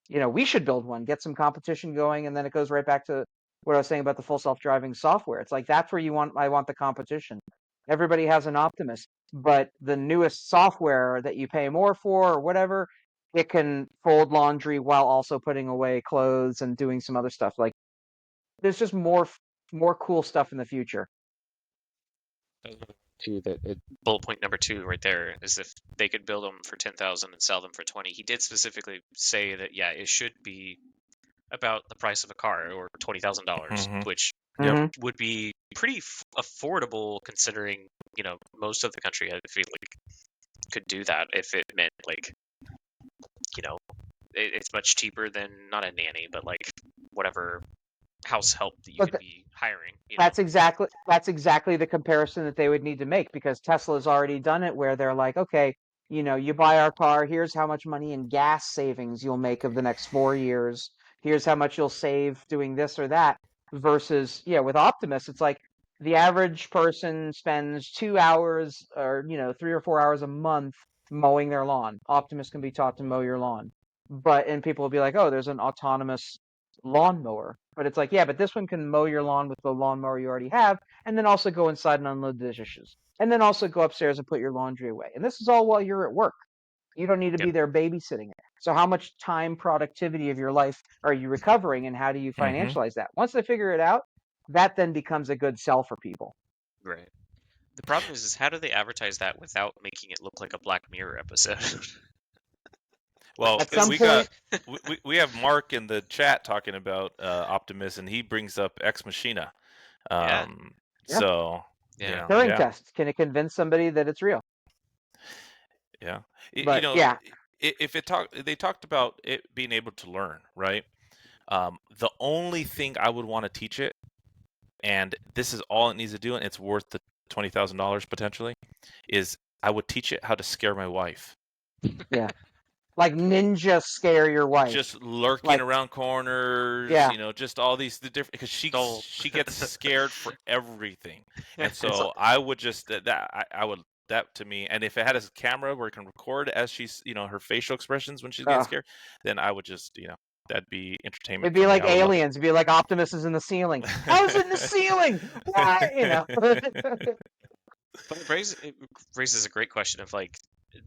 We should build one, get some competition going, and then it goes right back to what I was saying about the full self-driving software. It's like that's where I want the competition. Everybody has an Optimus, but the newest software that you pay more for or whatever, it can fold laundry while also putting away clothes and doing some other stuff. Like there's just more cool stuff in the future. Bullet point number 2 right there is if they could build them for 10,000 and sell them for 20. He did specifically say that it should be about the price of a car or $20,000, Mhm. which Yep. would be pretty affordable considering most of the country I feel like could do that if it meant like it's much cheaper than not a nanny but like whatever house help that you But could be hiring. That's exactly the comparison that they would need to make because Tesla's already done it where they're like, okay, you buy our car, here's how much money in gas savings you'll make of the next 4 years. Here's how much you'll save doing this or that. Versus, with Optimus, it's like the average person spends 2 hours or 3 or 4 hours a month mowing their lawn. Optimus can be taught to mow your lawn. And people will be like, oh, there's an autonomous lawnmower. But it's like, yeah, but this one can mow your lawn with the lawnmower you already have, and then also go inside and unload the dishes. And then also go upstairs and put your laundry away. And this is all while you're at work. You don't need to be there babysitting it. So how much time productivity of your life are you recovering and how do you Mhm. financialize that? Once they figure it out, that then becomes a good sell for people. Right. The problem is how do they advertise that without making it look like a Black Mirror episode? Well, At some we point, we have Mark in the chat talking about Optimus, and he brings up Ex Machina. Yeah. Yeah. So Yeah. Turing tests. Can it convince somebody that it's real? Yeah. But yeah. If they talked about it being able to learn, right? The only thing I would want to teach it, and this is all it needs to do, and it's worth the $20,000 potentially, is I would teach it how to scare my wife. Yeah. Like ninja scare your wife. Just lurking Like, around corners, yeah. just all the different, because Dull. she gets scared for everything, and It's so I would just I would that to me, and if it had a camera where it can record as she's her facial expressions when she's getting scared, then I would just that'd be entertainment It'd for be me. like I would love aliens. It'd be like Optimus is in the ceiling. I was in the ceiling. Why? But it raises a great question of like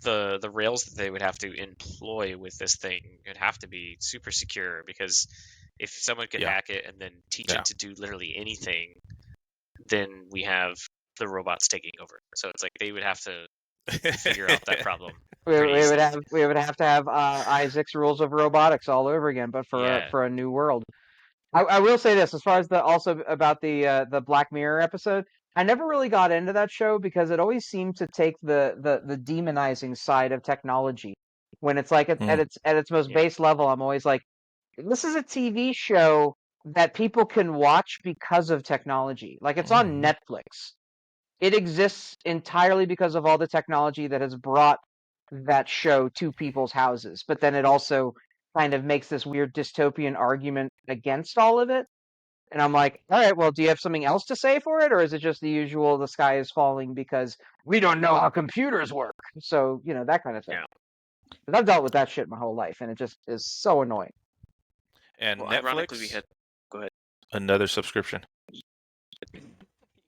the rails that they would have to employ with this thing would have to be super secure because if someone could hack it and then teach it to do literally anything, then we have the robots taking over. So it's like they would have to figure out that problem. we would have to have Isaac's rules of robotics all over again, but for a new world. I will say this as far as also about the Black Mirror episode. I never really got into that show because it always seemed to take the demonizing side of technology. When it's like at its most base level, I'm always like, this is a TV show that people can watch because of technology. Like it's on Netflix. It exists entirely because of all the technology that has brought that show to people's houses. But then it also kind of makes this weird dystopian argument against all of it. And I'm like, all right, well, do you have something else to say for it? Or is it just the usual, the sky is falling because we don't know how computers work? So, that kind of thing. Yeah. But I've dealt with that shit my whole life, and it just is so annoying. And well, Netflix, ironically, we had... Go ahead. Another subscription.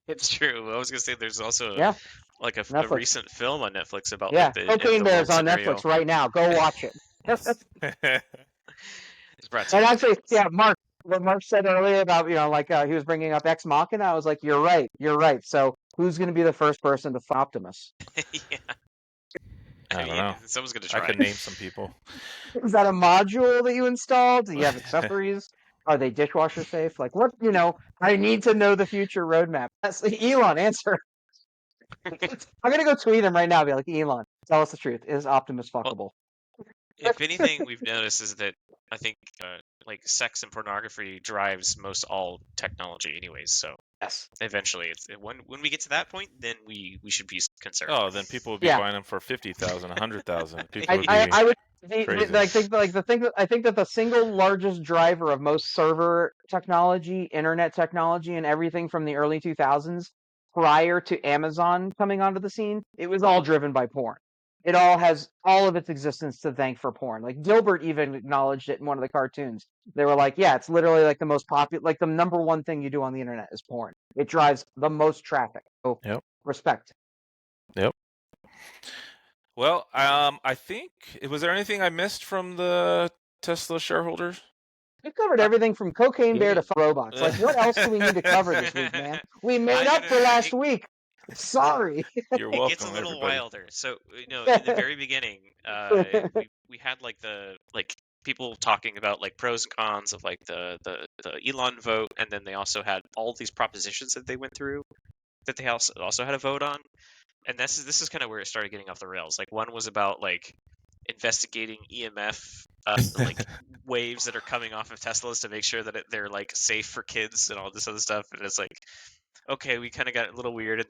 It's true. I was gonna say there's also like a recent film on Netflix about yeah, like Cocaine the Bear world is on scenario. Netflix right now. Go watch it. It's brought to you And by actually, Teslas. yeah, Mark, what Mark said earlier about, like he was bringing up Ex Machina, I was like, you're right. So who's going to be the first person to find Optimus? Yeah. I don't mean, know. someone's gonna I try. could name some people. Is that a module that you installed? Do you have accessories? Are they dishwasher safe? Like what? I need to know the future roadmap. That's Elon. Answer. I'm gonna go tweet him right now. Be like, Elon, tell us the truth. Is Optimus Well, fuckable? if anything, we've noticed is that I think like sex and pornography drives most all technology, anyways. So Yes. eventually, when we get to that point, then we should be concerned. Oh, then people would be Yeah. buying them for 50,000, 100,000. People would I be would crazy. I think that the single largest driver of most server technology, internet technology, and everything from the early 2000s prior to Amazon coming onto the scene, it was all driven by porn. It all has all of its existence to thank for porn. Like Dilbert even acknowledged it in one of the cartoons. They were like, "Yeah, it's literally like the most popular, like the number one thing you do on the internet is porn. It drives the most traffic." So Yep. respect. Yep. Well, I think was there anything I missed from the Tesla shareholders? We covered everything from Cocaine Bear Yeah. to robots. Like, what else do we need to cover this week, man? We made up for last week. Sorry. You're It gets a welcome, little everybody. wilder. So in the very beginning, we had like people talking about like pros and cons of like the Elon vote, and then they also had all these propositions that they went through that they also had a vote on. And this is kind of where it started getting off the rails. Like one was about like investigating EMF like waves that are coming off of Teslas to make sure that they're like safe for kids and all this other stuff. And it's like, okay, we kind of got a little weird. And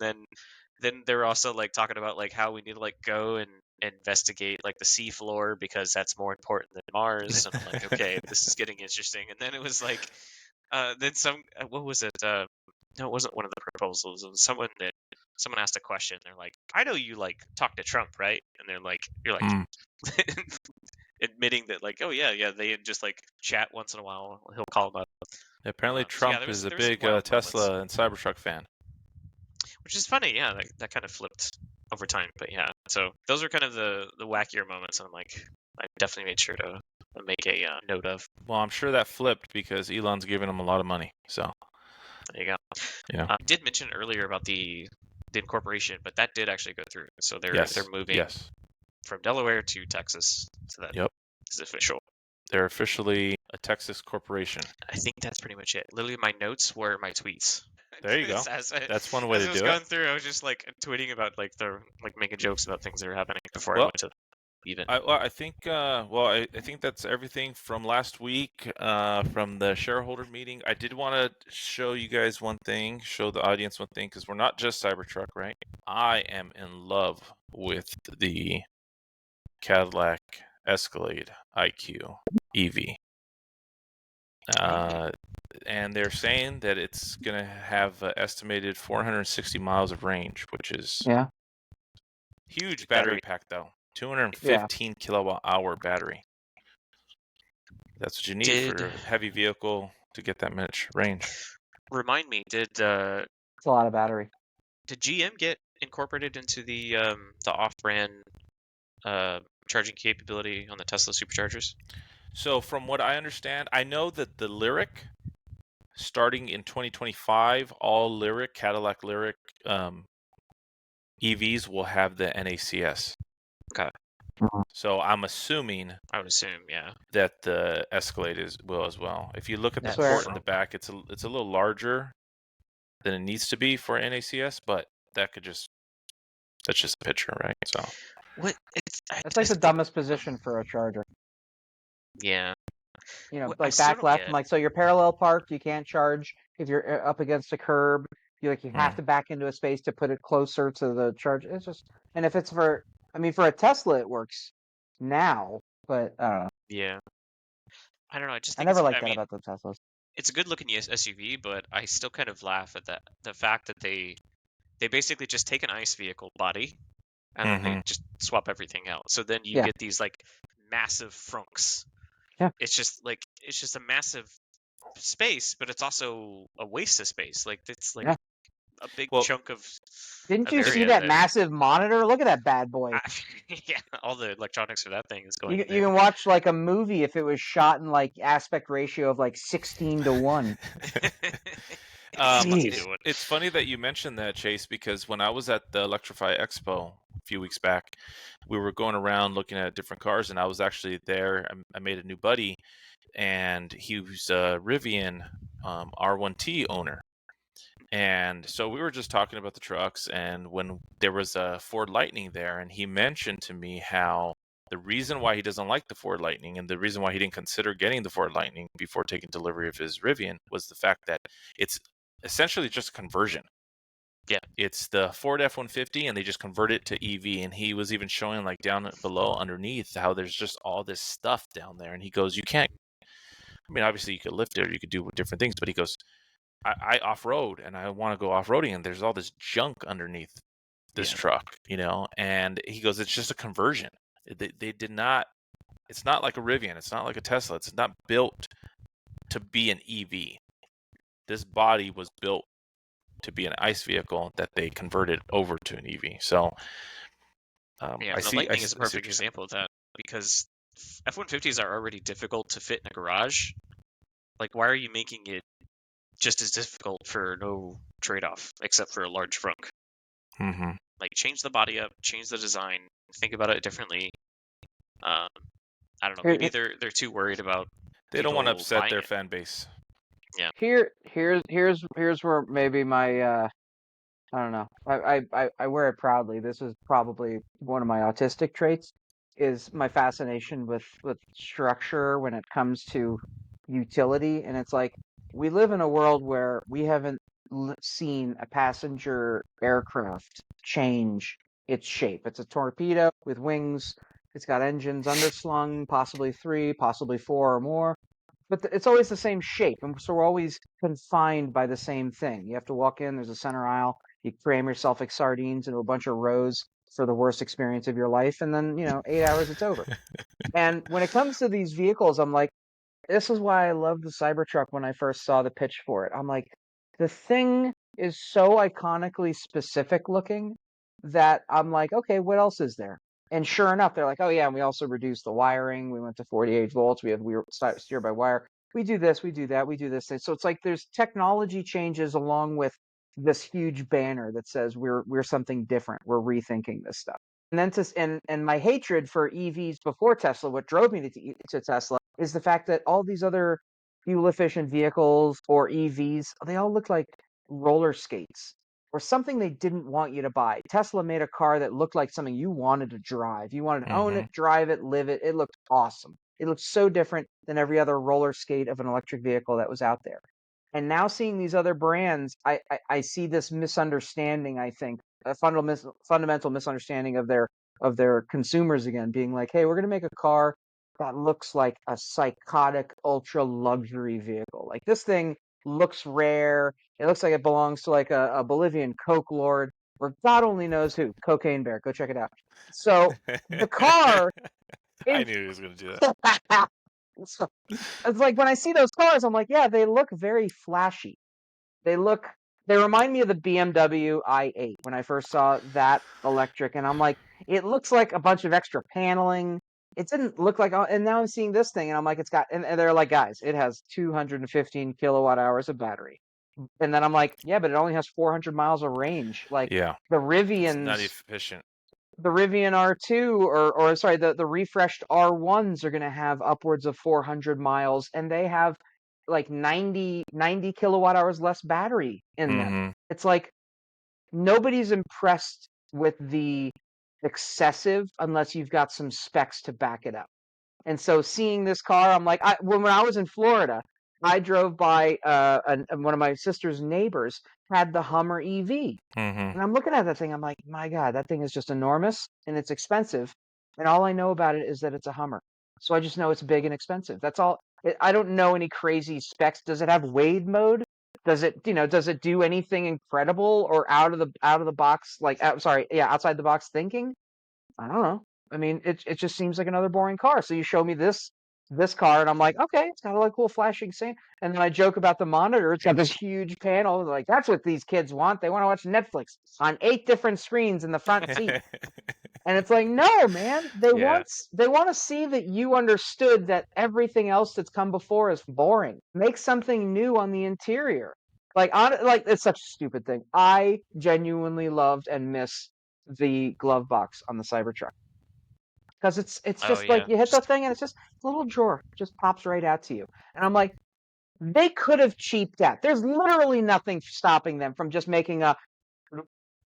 then they were also like talking about like how we need to like go and investigate like the seafloor because that's more important than Mars. And I'm like, okay, this is getting interesting. And then it was like, then what was it? No, it wasn't one of the proposals. It was someone asked a question. They're like, I know you like talk to Trump, right? And they're like, you're like admitting that like, oh yeah, they just like chat once in a while. He'll call them up. Apparently, Yeah, Trump there was is a some big wild Tesla and Cybertruck fan. which is funny. Yeah, that kind of flipped over time. But yeah, so those are kind of the wackier moments. And I'm like, I definitely made sure to make a note of. Well, I'm sure that flipped because Elon's giving him a lot of money. So there you go. Yeah. I did mention earlier about the Incorporation, but that did actually go through. So they're moving from Delaware to Texas. So that is official. They're officially a Texas corporation. I think that's pretty much it. Literally, my notes were my tweets. There you go. That's one way to do it. As I was going through, I was just like tweeting about like making jokes about things that were happening before I went to even. I think I think that's everything from last week from the shareholder meeting. I did want to show you guys one thing, show the audience one thing, because we're not just Cybertruck, right? I am in love with the Cadillac Escalade IQ EV. And they're saying that it's going to have estimated 460 miles of range, which is huge battery pack, though. 215 kilowatt hour battery. That's what you need for a heavy vehicle to get that much range. Remind me, it's a lot of battery. Did GM get incorporated into the off-brand charging capability on the Tesla Superchargers? So from what I understand, I know that the Lyriq, starting in 2025, all Lyriq, Cadillac Lyriq EVs will have the NACS. Okay. So I'm assuming, I would assume, yeah, that the Escalade will as well. If you look at the port in the back, it's a little larger than it needs to be for NACS, but that's just a picture, right? So what? It's like the dumbest position for a charger. Yeah. Like back left, like so you're parallel parked, you can't charge if you're up against a curb. You have to back into a space to put it closer to the charge. It's just, and if it's for a Tesla it works now, but I don't know. Yeah. I don't know. I never liked that about the Teslas. It's a good looking SUV, but I still kind of laugh at the fact that they basically just take an ICE vehicle body and then they just swap everything out. So then you get these like massive frunks. Yeah. It's just a massive space, but it's also a waste of space. Like it's like a big Well, chunk of Didn't of you see area that there. massive monitor? Look at that bad boy. Yeah, all the electronics for that thing is going You in there. can watch like a movie if it was shot in like aspect ratio of like 16:1. Jeez. it's funny that you mentioned that, Chase, because when I was at the Electrify Expo a few weeks back, we were going around looking at different cars, and I was actually there. I made a new buddy, and he was a Rivian R1T owner. And so we were just talking about the trucks, and when there was a Ford Lightning there, and he mentioned to me how the reason why he doesn't like the Ford Lightning and the reason why he didn't consider getting the Ford Lightning before taking delivery of his Rivian was the fact that it's essentially just a conversion. Yeah. It's the Ford F-150, and they just convert it to EV. And he was even showing like down below underneath how there's just all this stuff down there. And he goes, you can't, I mean, obviously you could lift it or you could do different things, but he goes, I off-road and I want to go off-roading, and there's all this junk underneath this truck, and he goes, it's just a conversion. They did not, it's not like a Rivian. It's not like a Tesla. It's not built to be an EV. This body was built to be an ICE vehicle that they converted over to an EV. So Yeah, the Lightning is a perfect example of that, because F-150s are already difficult to fit in a garage. Like, why are you making it just as difficult for no trade-off, except for a large trunk? Mm-hmm. Like, change the body up, change the design, think about it differently. I don't know. Maybe they're too worried about. They don't want to upset their it. fan base. Yeah. Here's where maybe my I don't know. I wear it proudly. This is probably one of my autistic traits, is my fascination with structure when it comes to utility. And it's like we live in a world where we haven't seen a passenger aircraft change its shape. It's a torpedo with wings. It's got engines underslung, possibly 3, possibly 4 or more. But it's always the same shape, and so we're always confined by the same thing. You have to walk in, there's a center aisle, you cram yourself like sardines into a bunch of rows for the worst experience of your life, and then, 8 hours, it's over. And when it comes to these vehicles, I'm like, this is why I love the Cybertruck when I first saw the pitch for it. I'm like, the thing is so iconically specific looking that I'm like, okay, what else is there? And sure enough, they're like, oh yeah, and we also reduced the wiring. We went to 48 volts. We steer by wire. We do this, we do that, we do this thing. So it's like there's technology changes along with this huge banner that says we're something different. We're rethinking this stuff. And then and my hatred for EVs before Tesla, what drove me to Tesla, is the fact that all these other fuel efficient vehicles or EVs, they all look like roller skates or something they didn't want you to buy. Tesla made a car that looked like something you wanted to drive. You wanted to own it, drive it, live it. It looked awesome. It looked so different than every other roller skate of an electric vehicle that was out there. And now seeing these other brands, I see this misunderstanding, I think, a fundamental misunderstanding of their consumers again, being like, hey, we're going to make a car that looks like a psychotic ultra luxury vehicle. Like this thing looks rare. It looks like it belongs to like a Bolivian coke lord or God only knows who. Cocaine Bear. Go check it out. So the car. I knew he was going to do that. So, it's like when I see those cars, I'm like, yeah, they look very flashy. They remind me of the BMW i8 when I first saw that electric, and I'm like, it looks like a bunch of extra paneling. It didn't look like, and now I'm seeing this thing, and I'm like, and they're like, guys, it has 215 kilowatt hours of battery. And then I'm like, yeah, but it only has 400 miles of range. Like Yeah. the It's not Rivians, efficient. the Rivian R2 or sorry, the refreshed R1s are going to have upwards of 400 miles, and they have like 90 kilowatt hours less battery in them. It's like nobody's impressed with the excessive unless you've got some specs to back it up. And so seeing this car, I'm like, when I was in Florida, I drove by one of my sister's neighbors had the Hummer EV. And I'm looking at that thing, I'm like, my God, that thing is just enormous and it's expensive. And all I know about it is that it's a Hummer. So I just know it's big and expensive. That's all. I don't know any crazy specs. Does it have Wade mode? Does it, does it do anything incredible or out of the box, like, outside the box thinking? I don't know. I mean, it just seems like another boring car. So you show me this this car, and I'm like, okay, it's got a cool flashing scene. And then I joke about the monitor. It's got this huge panel. Like, that's what these kids want. They want to watch Netflix on 8 different screens in the front seat. And it's like, no, man. They Yeah. want to see that you understood that everything else that's come before is boring. Make something new on the interior. Like it's such a stupid thing. I genuinely loved and miss the glove box on the Cybertruck. Because it's Oh just yeah. like you hit the thing and it's just a little drawer, just pops right out to you. And I'm like, they could have cheaped that. There's literally nothing stopping them from just making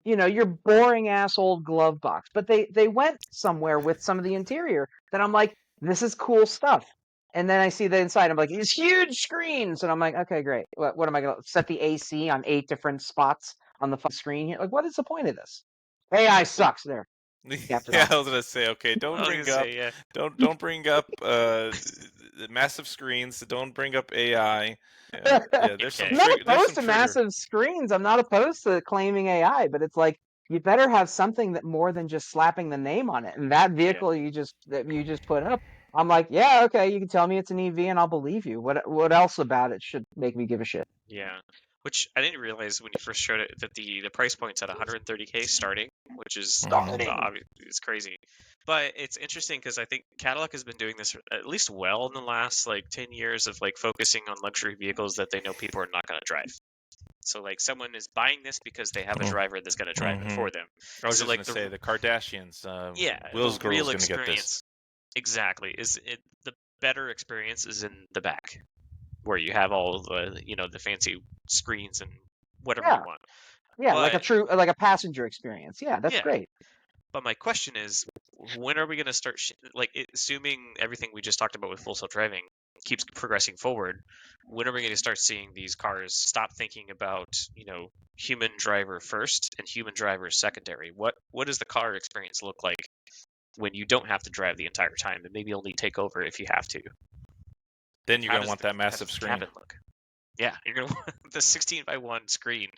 your boring ass old glove box. But they went somewhere with some of the interior that I'm like, this is cool stuff. And then I see the inside. I'm like, these huge screens, and I'm like, okay, great. What am I gonna set the AC on 8 different spots on the screen here? Like, what is the point of this? AI sucks. There, capped it Yeah, off. I was gonna say, okay, I was gonna say, yeah. don't bring up massive screens. Don't bring up AI. Yeah, there's some Okay. I'm not there's opposed some to trigger. massive screens. I'm not opposed to claiming AI, but it's like you better have something that more than just slapping the name on it. And that vehicle that you just put up, I'm like, yeah, okay, you can tell me it's an EV and I'll believe you. What else about it should make me give a shit? Yeah. Which I didn't realize when you first showed it that the price point's at 130K starting, which is Starting. it's crazy. But it's interesting because I think Cadillac has been doing this at least well in the last like 10 years of like focusing on luxury vehicles that they know people are not going to drive. So like someone is buying this because they have a driver that's going to drive it for them. I was So just like gonna say the Kardashians. yeah, Will's the girl real is gonna get this. experience exactly is it the better experience is in the back where you have all the the fancy screens and whatever Yeah. you want. Yeah, like But a passenger experience. Yeah, that's yeah, great. but my question is, when are we going to start assuming everything we just talked about with full self-driving keeps progressing forward, when are we going to start seeing these cars stop thinking about human driver first and human driver secondary? What does the car experience look like when you don't have to drive the entire time and maybe only take over if you have to? Then you're How gonna does want that massive the screen. cabin look? Yeah, you're gonna want the 16:1 screen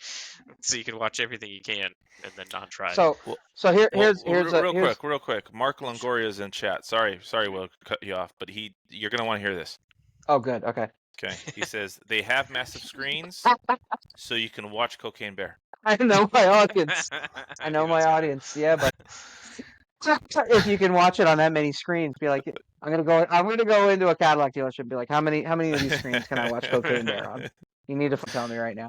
so you can watch everything you can and then not drive. So Well, so here's real quick. Mark Longoria is in chat. Sorry, Will, cut you off, but you're gonna want to hear this. oh good, okay. Okay, he says they have massive screens, so you can watch Cocaine Bear. I know my audience. I knew know that my was coming. audience. Yeah, but if you can watch it on that many screens, be like, I'm gonna go into a Cadillac dealership and be like, how many of these screens can I watch Cocaine Bear on? You need to tell me right now.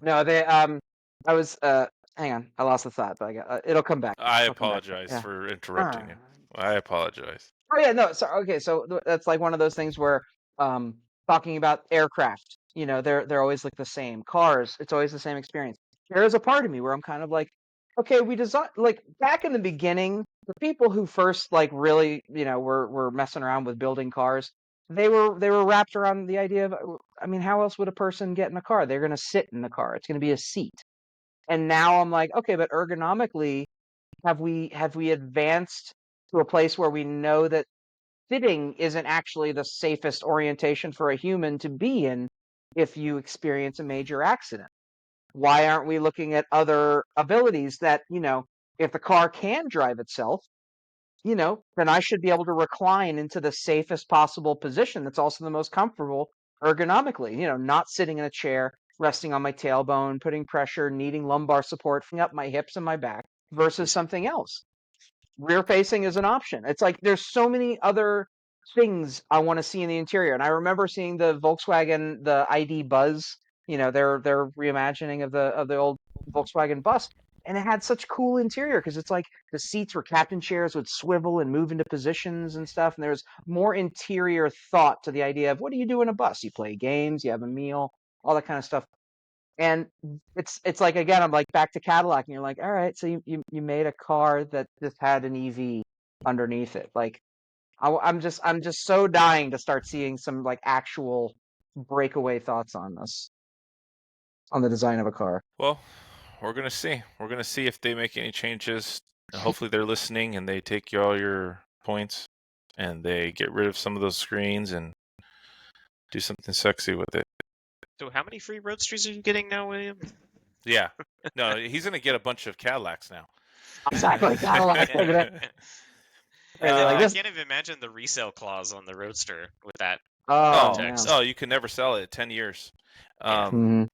No, they I was hang on, I lost the thought, but I got it'll come back. I It'll come back. apologize Yeah. for interrupting you. I apologize. Oh yeah, no. So okay, so that's like one of those things where talking about aircraft, they're always like the same. Cars, it's always the same experience. There is a part of me where I'm kind of like, okay, we design like back in the beginning, the people who first like really, were messing around with building cars, they were wrapped around the idea of, I mean, how else would a person get in a car? They're going to sit in the car. It's going to be a seat. And now I'm like, okay, but ergonomically, have we advanced to a place where we know that sitting isn't actually the safest orientation for a human to be in if you experience a major accident? Why aren't we looking at other abilities that, if the car can drive itself, then I should be able to recline into the safest possible position that's also the most comfortable ergonomically, not sitting in a chair, resting on my tailbone, putting pressure, needing lumbar support, filling up my hips and my back versus something else. Rear facing is an option. It's like there's so many other things I want to see in the interior. And I remember seeing the Volkswagen, the ID Buzz, their reimagining of the old Volkswagen bus. And it had such cool interior because it's like the seats were captain chairs would swivel and move into positions and stuff. And there's more interior thought to the idea of what do you do in a bus? You play games, you have a meal, all that kind of stuff. And it's like again, I'm like back to Cadillac, and you're like, all right, so you made a car that just had an EV underneath it. Like I'm just so dying to start seeing some like actual breakaway thoughts on this, on the design of a car. Well, we're gonna see. We're gonna see if they make any changes. Hopefully, they're listening and they take all your points and they get rid of some of those screens and do something sexy with it. So how many free Roadsters are you getting now, William? Yeah. No, he's gonna get a bunch of Cadillacs now. Exactly, Cadillac. Crazy, like I this. can't even imagine the resale clause on the Roadster with that Oh, context. man. Oh, you can never sell it 10 years. Yeah. Mhm.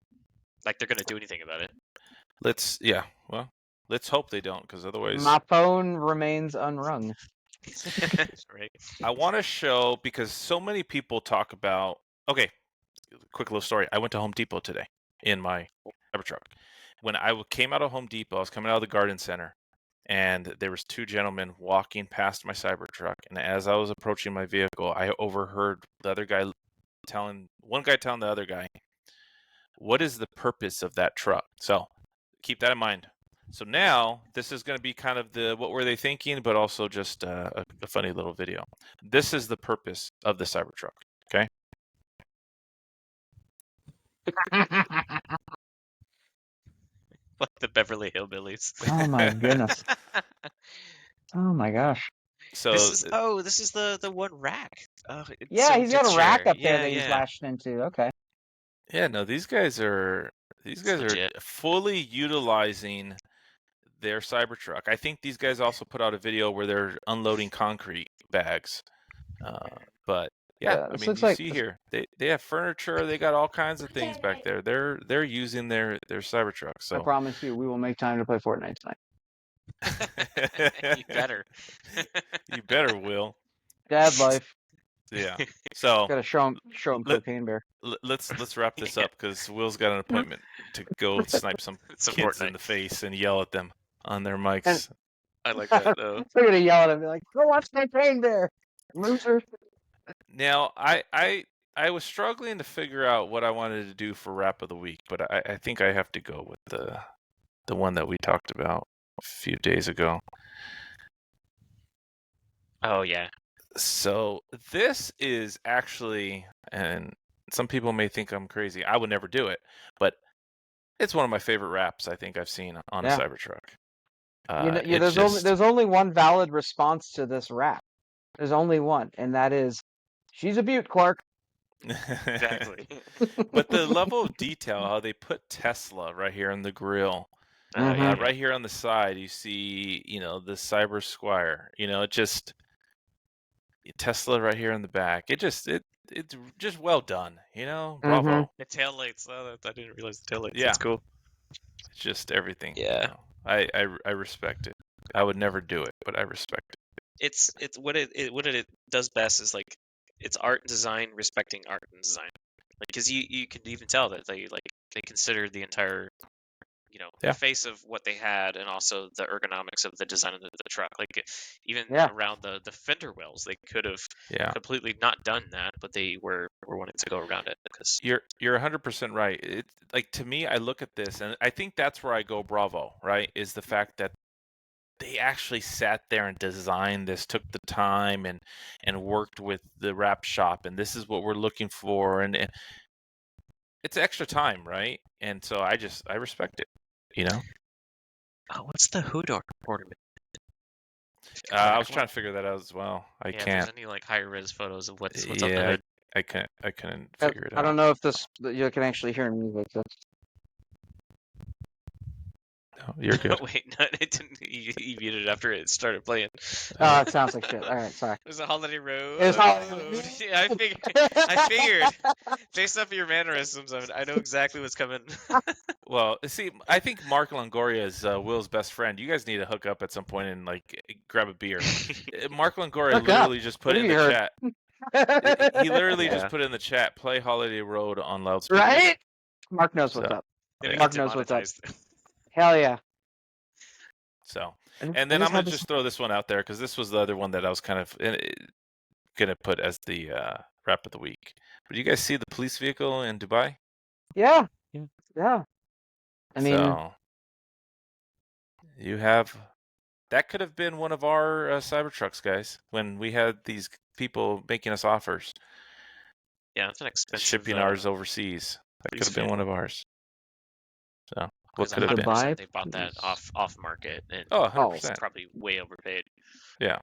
Like they're gonna do anything about it. Well, let's hope they don't, because otherwise. My phone remains unrung. Right. I want to show, because so many people talk about. Okay, quick little story. I went to Home Depot today in my Cybertruck. When I came out of Home Depot, I was coming out of the garden center, and there was two gentlemen walking past my Cybertruck. And as I was approaching my vehicle, I overheard the other guy telling the other guy, "What is the purpose of that truck?" So keep that in mind. So now this is going to be kind of the what were they thinking, but also just a funny little video. This is the purpose of the Cybertruck. Okay. Like the Beverly Hillbillies. Oh my goodness. Oh my gosh. So This is the one rack. Yeah, so he's got a good rack share. up there Yeah, that he's yeah. lashed into. Okay. yeah, no, these guys are legit. fully utilizing their Cybertruck. I think these guys also put out a video where they're unloading concrete bags. But yeah, I this mean, looks you like see here, they have furniture, they got all kinds of things back there. They're using their Cybertruck. I So promise you, we will make time to play Fortnite tonight. You better. You better, Will. Dad life. Yeah. So Gotta show him Let- Cocaine Bear. let's wrap this up, because Will's got an appointment to go snipe some It's a kids in Fortnite. the face and yell at them on their mics. I like that though. They're gonna yell at him, be like, "Go watch Cocaine Bear, loser." Now, I was struggling to figure out what I wanted to do for wrap of the week, but I think I have to go with the one that we talked about a few days ago. Oh yeah. So this is actually, and some people may think I'm crazy. I would never do it, but it's one of my favorite wraps I think I've seen on a Yeah. Cybertruck. There's only one valid response to this rap. There's only one, and that is, "She's a beaut, Clark." Exactly. But the level of detail, how they put Tesla right here in the grill, Mhm. right here on the side, you see, the Cyber Squire. It just Tesla right here in the back. It's just well done. Bravo. The tail lights. Oh, I didn't realize the tail lights. Yeah. That's cool. It's just everything. Yeah. I respect it. I would never do it, but I respect it. It's what it does best is like it's art and design respecting art and design. Like, because you can even tell that they considered the entire Yeah. face of what they had, and also the ergonomics of the design of the truck. Like even Yeah. around the fender wells, they could have Yeah. completely not done that, but they were wanting to go around it because You're 100% right. Like, to me, I look at this and I think that's where I go bravo, right? Is the fact that they actually sat there and designed this, took the time and worked with the wrap shop, and this is what we're looking for, and it's extra time, right? And so I respect it, oh, what's the hood ornament? I was trying to figure that out as well. I If can't. there's any like high res photos of what's on the Yeah, hood. I couldn't figure it out. I don't know if you can actually hear music. So. No, you're good. Wait, no, it didn't. You muted it after it started playing. Oh, it sounds like shit. All right, sorry. It was a holiday road. It was Holiday Yeah, I figured. Based off of your mannerisms, I know exactly what's coming. Well, see, I think Mark Longoria is Will's best friend. You guys need to hook up at some point and grab a beer. Mark Longoria Hook literally up? just What put in have the you chat. He literally Yeah. just put in the chat, play Holiday Road on loudspeakers. Right? Mark knows what's So, up. Gonna Mark get knows what's up. demonetized. Hell yeah. So, I and then just I'm gonna had just throw this one out there because this was the other one that I was kind of gonna put as the wrap of the week. But you guys see the police vehicle in Dubai? Yeah. I mean, so you have that could have been one of our Cybertrucks, guys, when we had these people making us offers, Yeah, it's an expensive shipping ours overseas. That could have been one of ours. So what could have been? Dubai? They bought that off market, and Oh, it's 100%. probably way overpaid. Yeah.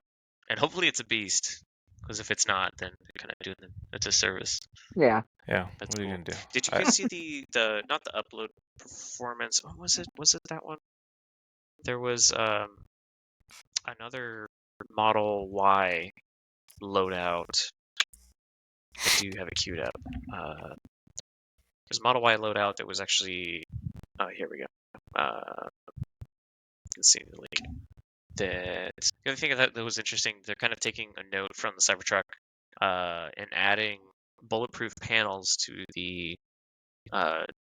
And hopefully it's a beast, because if it's not, then they're kind of doing a disservice. Yeah. Yeah. That's What are you cool. gonna do? Did you guys see the not the upload performance? Oh, was it that one? There was another Model Y loadout. I do have it queued up. There's Model Y loadout that was actually. Oh, here we go. Let's see the link. The other thing that was interesting, they're kind of taking a note from the Cybertruck and adding bulletproof panels to the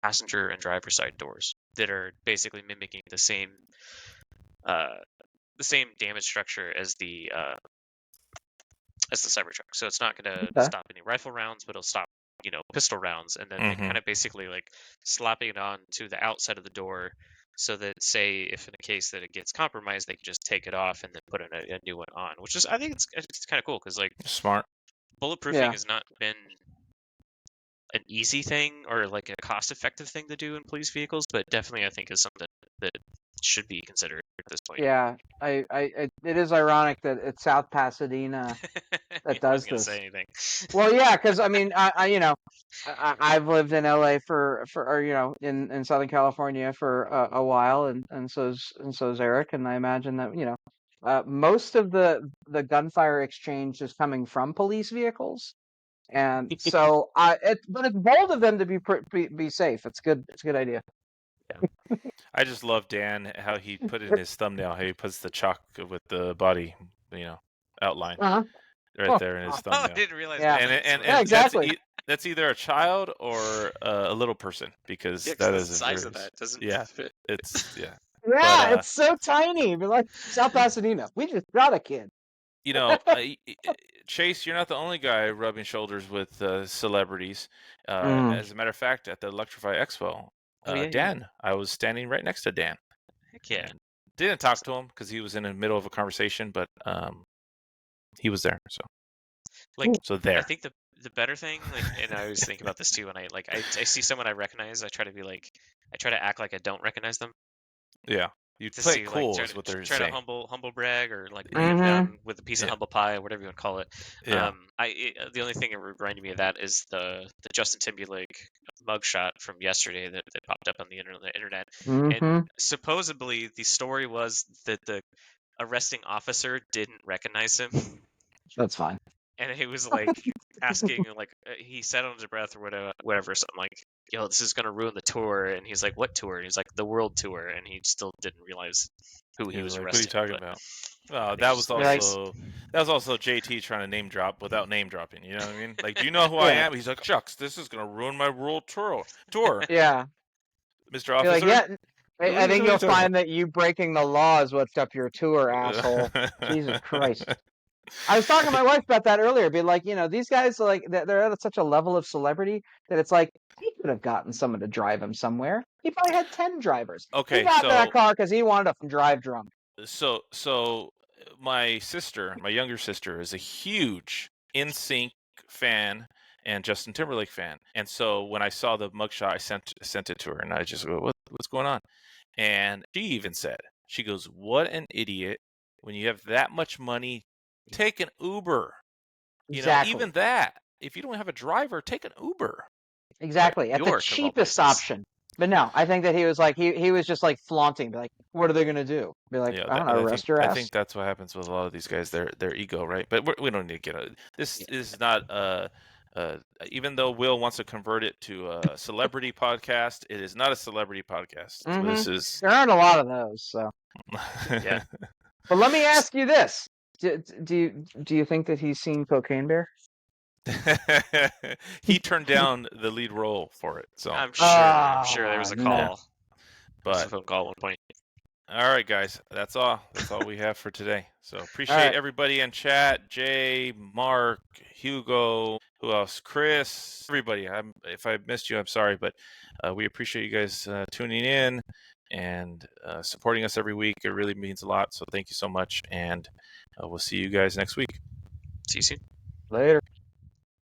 passenger and driver side doors that are basically mimicking the same damage structure as the Cybertruck. So it's not going to stop any rifle rounds, but it'll stop pistol rounds. And then they kind of basically like slapping it on to the outside of the door, so that say if in a case that it gets compromised, they can just take it off and then put a new one on. Which is, I think it's kind of cool because like smart. Bulletproofing has not been an easy thing or like a cost-effective thing to do in police vehicles, but definitely I think is something that should be considered at this point. Yeah, it is ironic that it's South Pasadena that does this. Say anything. Well, yeah, because I mean, I've lived in LA or in Southern California for a while, and so's Eric, and I imagine that most of the gunfire exchange is coming from police vehicles, and so but it's bold of them to be safe. It's good. It's a good idea. Yeah. I just love Dan how he put in his thumbnail. How he puts the chalk with the body, outline right there in his thumbnail. I didn't realize. Yeah. That. And exactly. That's either a child or a little person because that is the size of that doesn't fit. It's Yeah, But, it's so tiny. But like South Pasadena, we just got a kid. Chase, you're not the only guy rubbing shoulders with celebrities. As a matter of fact, at the Electrify Expo, Dan, I was standing right next to Dan. Heck yeah. Didn't talk to him because he was in the middle of a conversation, but he was there. So there. I think the better thing, and I always think about this too, when I see someone I recognize, I try to act like I don't recognize them. Yeah. You play it cool is what they're saying. Try to humble brag or like bring them down with a piece of humble pie or whatever you want to call it. Yeah. The only thing that reminded me of that is the Justin Timberlake mugshot from yesterday that popped up on the internet. And supposedly the story was that the arresting officer didn't recognize him. That's fine. And he was like asking, like he said under his breath or whatever, something like, "Yo, this is gonna ruin the tour." And he's like, "What tour?" And he's like, "The world tour." And he still didn't realize who he was like, arresting. What are you talking about? Oh, that was also JT trying to name drop without name dropping. You know what I mean? Like, do you know who I am? He's like, "Shucks, this is gonna ruin my world tour." Yeah, Mr. Officer. Like, yeah. I think you'll find that you breaking the law is what's up your tour, asshole. Jesus Christ. I was talking to my wife about that earlier, being like, these guys, like, they're at such a level of celebrity that it's like, he could have gotten someone to drive him somewhere. He probably had 10 drivers. Okay, he got in that car because he wanted to drive drunk. So my younger sister, is a huge NSYNC fan and Justin Timberlake fan. And so when I saw the mugshot, I sent it to her, and I just go, what's going on? And she even said, she goes, "What an idiot. When you have that much money, take an Uber." Exactly. Even that. If you don't have a driver, take an Uber. Exactly. At the cheapest option. But no, I think that he was like, he was just like flaunting, like, what are they going to do? Be like, I don't know, arrest your ass. I think that's what happens with a lot of these guys, their ego, right? But we don't need to get it. This is not, even though Will wants to convert it to a celebrity podcast, it is not a celebrity podcast. There aren't a lot of those, so. Yeah. But let me ask you this. Do you think that he's seen Cocaine Bear? He turned down the lead role for it, so I'm sure there was a call. No. But there was a phone call at one point. All right, guys, that's all we have for today. So appreciate everybody in chat: Jay, Mark, Hugo, who else? Chris, everybody. If I missed you, I'm sorry, but we appreciate you guys tuning in and supporting us every week. It really means a lot. So thank you so much, and we'll see you guys next week. See you soon. Later.